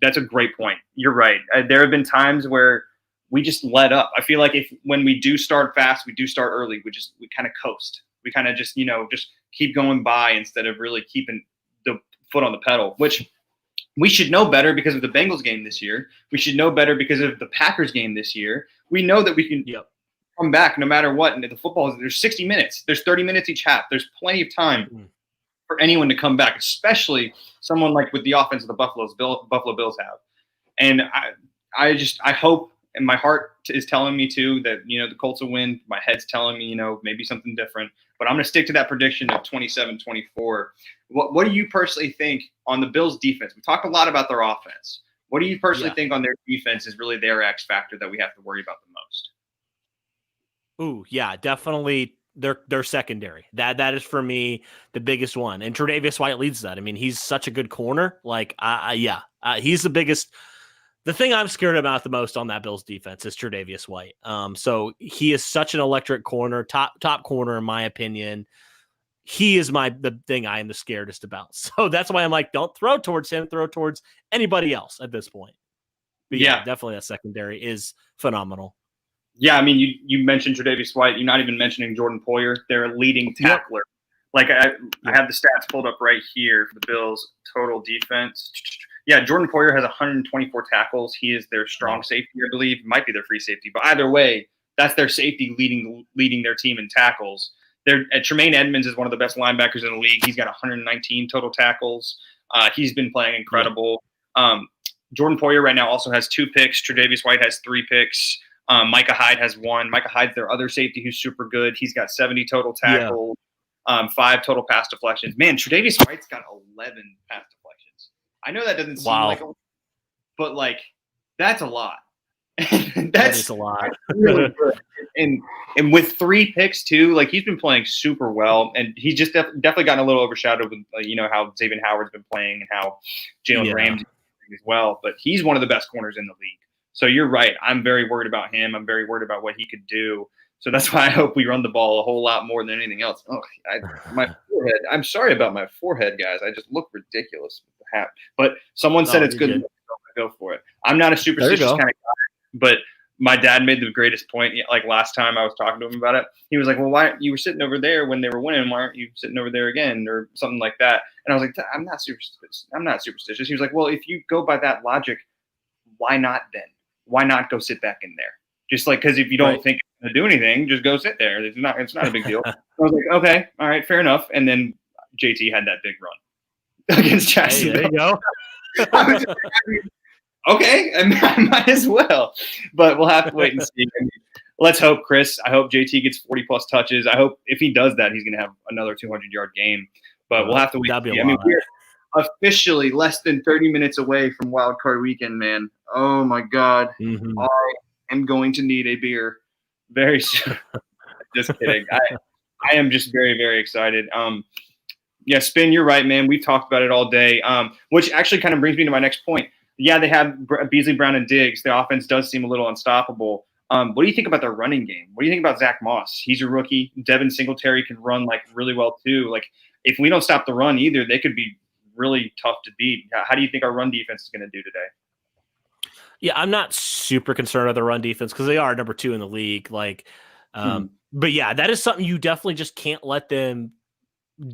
That's a great point. You're right. There have been times where we just let up. I feel like when we do start fast, we do start early, we kind of coast. We kind of just keep going by instead of really keeping the foot on the pedal, which we should know better because of the Bengals game this year. We should know better because of the Packers game this year. We know that we can come back no matter what. And the football, there's 60 minutes. There's 30 minutes each half. There's plenty of time for anyone to come back, especially someone like with the offense of the Buffalo Bills have. And I hope, and my heart is telling me too that, you know, the Colts will win. My head's telling me, you know, maybe something different. But I'm going to stick to that prediction of 27-24. What do you personally think on the Bills' defense? We talked a lot about their offense. What do you personally think on their defense is really their X factor that we have to worry about the most? Ooh, yeah, definitely their secondary. That is for me the biggest one. And Tre'Davious White leads that. I mean, he's such a good corner. Like, he's the biggest. The thing I'm scared about the most on that Bills defense is Tre'Davious White. So he is such an electric corner, top corner in my opinion. He is the thing I am the scaredest about. So that's why I'm like, don't throw towards him, throw towards anybody else at this point. But yeah, definitely that secondary is phenomenal. Yeah, I mean, you mentioned Tre'Davious White. You're not even mentioning Jordan Poyer, their leading tackler. Like, I have the stats pulled up right here for the Bills' total defense. Yeah, Jordan Poyer has 124 tackles. He is their strong safety, I believe. Might be their free safety. But either way, that's their safety leading their team in tackles. Tremaine Edmonds is one of the best linebackers in the league. He's got 119 total tackles. He's been playing incredible. Jordan Poyer right now also has 2 picks. Tre'Davious White has 3 picks. Micah Hyde has 1. Micah Hyde's their other safety who's super good. He's got 70 total tackles, 5 total pass deflections. Man, Tre'Davious White's got 11 pass deflections. I know that doesn't seem like a lot, but like that's a lot. That's a lot. Really good. And with 3 picks too, like he's been playing super well, and he's just definitely gotten a little overshadowed with how Xavier Howard's been playing and how Jalen Ramsey as well. But he's one of the best corners in the league. So you're right. I'm very worried about him. I'm very worried about what he could do. So that's why I hope we run the ball a whole lot more than anything else. Oh, my forehead. I'm sorry about my forehead, guys. I just look ridiculous with the hat. But someone said it's good. Go for it. I'm not a superstitious kind of guy, but my dad made the greatest point. Like last time I was talking to him about it, he was like, "Well, why you were sitting over there when they were winning? Why aren't you sitting over there again?" Or something like that. And I was like, "I'm not superstitious." He was like, "Well, if you go by that logic, why not then? Why not go sit back in there? Just like because if you don't think it's gonna do anything, just go sit there. It's not a big deal." I was like, "Okay, all right, fair enough." And then JT had that big run against Jacksonville. Hey, there you go. Okay, I might as well, but we'll have to wait and see. I mean, let's hope, Chris. I hope JT gets 40-plus touches. I hope if he does that, he's going to have another 200-yard game. But we'll have to wait. I mean, we're officially less than 30 minutes away from Wildcard weekend, man. Oh my God, I am going to need a beer very soon. Just kidding. I am just very, very excited. Yeah, Spin, you're right, man. We've talked about it all day, which actually kind of brings me to my next point. Yeah, they have Beasley, Brown, and Diggs. The offense does seem a little unstoppable. What do you think about their running game? What do you think about Zach Moss? He's a rookie. Devin Singletary can run like really well too. Like if we don't stop the run either, they could be really tough to beat. How do you think our run defense is going to do today? Yeah, I'm not super concerned about the run defense because they are number 2 in the league. Like, but yeah, that is something you definitely just can't let them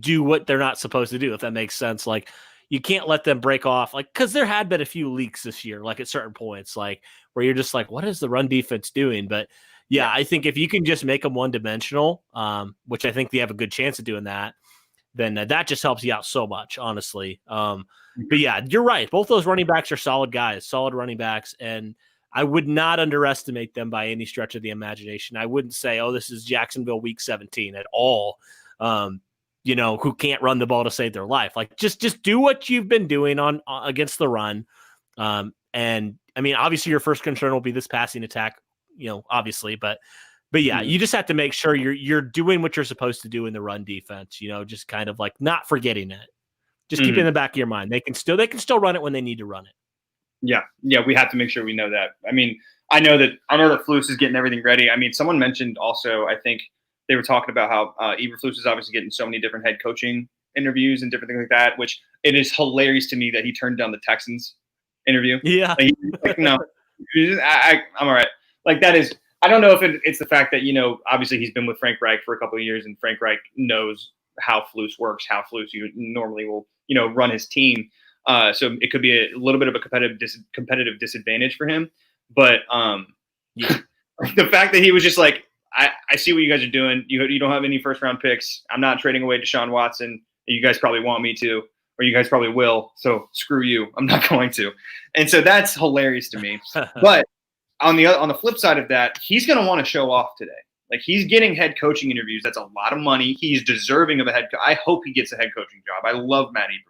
do what they're not supposed to do, if that makes sense. Like, you can't let them break off, like, because there had been a few leaks this year, like at certain points, like where you're just like, what is the run defense doing? But yeah, I think if you can just make them one-dimensional, which I think they have a good chance of doing that, then that just helps you out so much, honestly. But yeah, you're right. Both those running backs are solid guys, solid running backs, and I would not underestimate them by any stretch of the imagination. I wouldn't say, oh, this is Jacksonville week 17 at all. Who can't run the ball to save their life. Like just do what you've been doing on against the run. And I mean, obviously your first concern will be this passing attack, obviously, but yeah, you just have to make sure you're doing what you're supposed to do in the run defense, just kind of like not forgetting it. Just keep it in the back of your mind. They can still run it when they need to run it. Yeah. Yeah. We have to make sure we know that. I mean, I know that Flus is getting everything ready. I mean, someone mentioned also, I think, they were talking about how Eberflus is obviously getting so many different head coaching interviews and different things like that, which it is hilarious to me that he turned down the Texans interview. Yeah. Like, no, I'm all right. Like that is, I don't know if it's the fact that, obviously he's been with Frank Reich for a couple of years and Frank Reich knows how Flus works, how Flus normally will, run his team. So it could be a little bit of a competitive disadvantage for him. But the fact that he was just like, I see what you guys are doing. You don't have any first-round picks. I'm not trading away Deshaun Watson. You guys probably want me to, or you guys probably will. So screw you. I'm not going to. And so that's hilarious to me. But on the flip side of that, he's going to want to show off today. Like he's getting head coaching interviews. That's a lot of money. He's deserving of a head coach. I hope he gets a head coaching job. I love Matt Eberflus.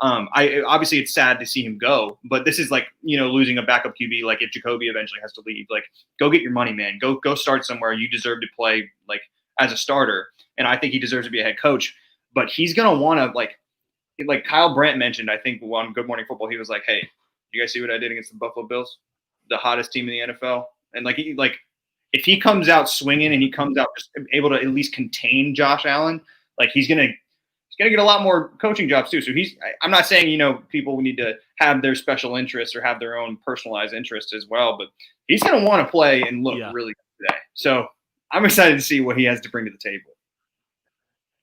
Obviously it's sad to see him go, but this is like, losing a backup QB. Like if Jacoby eventually has to leave, like go get your money, man. Go start somewhere. You deserve to play like as a starter. And I think he deserves to be a head coach, but he's going to want to like Kyle Brandt mentioned, I think on Good Morning Football, he was like, hey, you guys see what I did against the Buffalo Bills, the hottest team in the NFL? And if he comes out swinging and he comes out just able to at least contain Josh Allen, like he's going to get a lot more coaching jobs too. So I'm not saying, people need to have their special interests or have their own personalized interests as well, but he's going to want to play and look really good today. So I'm excited to see what he has to bring to the table.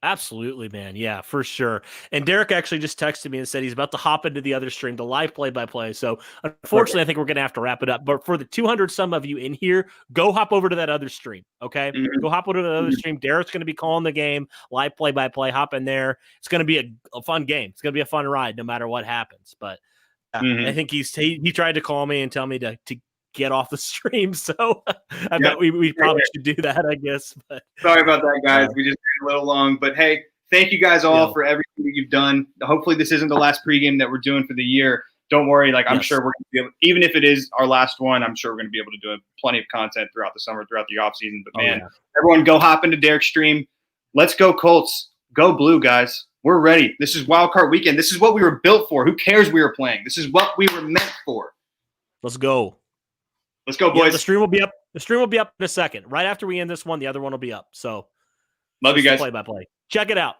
Absolutely, man. Yeah, for sure. And Derek actually just texted me and said he's about to hop into the other stream, the live play-by-play. So unfortunately, I think we're going to have to wrap it up. But for the 200 some of you in here, go hop over to that other stream, okay? Go hop over to the other stream. Derek's going to be calling the game, live play-by-play. Hop in there. It's going to be a fun game. It's going to be a fun ride no matter what happens. But I think he tried to call me and tell me to get off the stream, so I bet we probably should do that, I guess. But sorry about that, guys. We just ran a little long, but hey, thank you guys all for everything that you've done. Hopefully this isn't the last pregame that we're doing for the year. Don't worry, I'm sure we're gonna be able, even if it is our last one, I'm sure we're gonna be able to do plenty of content throughout the summer, throughout the off season. But everyone go hop into Derek's stream. Let's go Colts. Go blue, guys. We're ready. This is Wildcard weekend. This is what we were built for. Who cares we were playing? This is what we were meant for. Let's go. Let's go, boys. Yeah, the stream will be up. The stream will be up in a second. Right after we end this one, the other one will be up. So love you guys. Play by play. Check it out.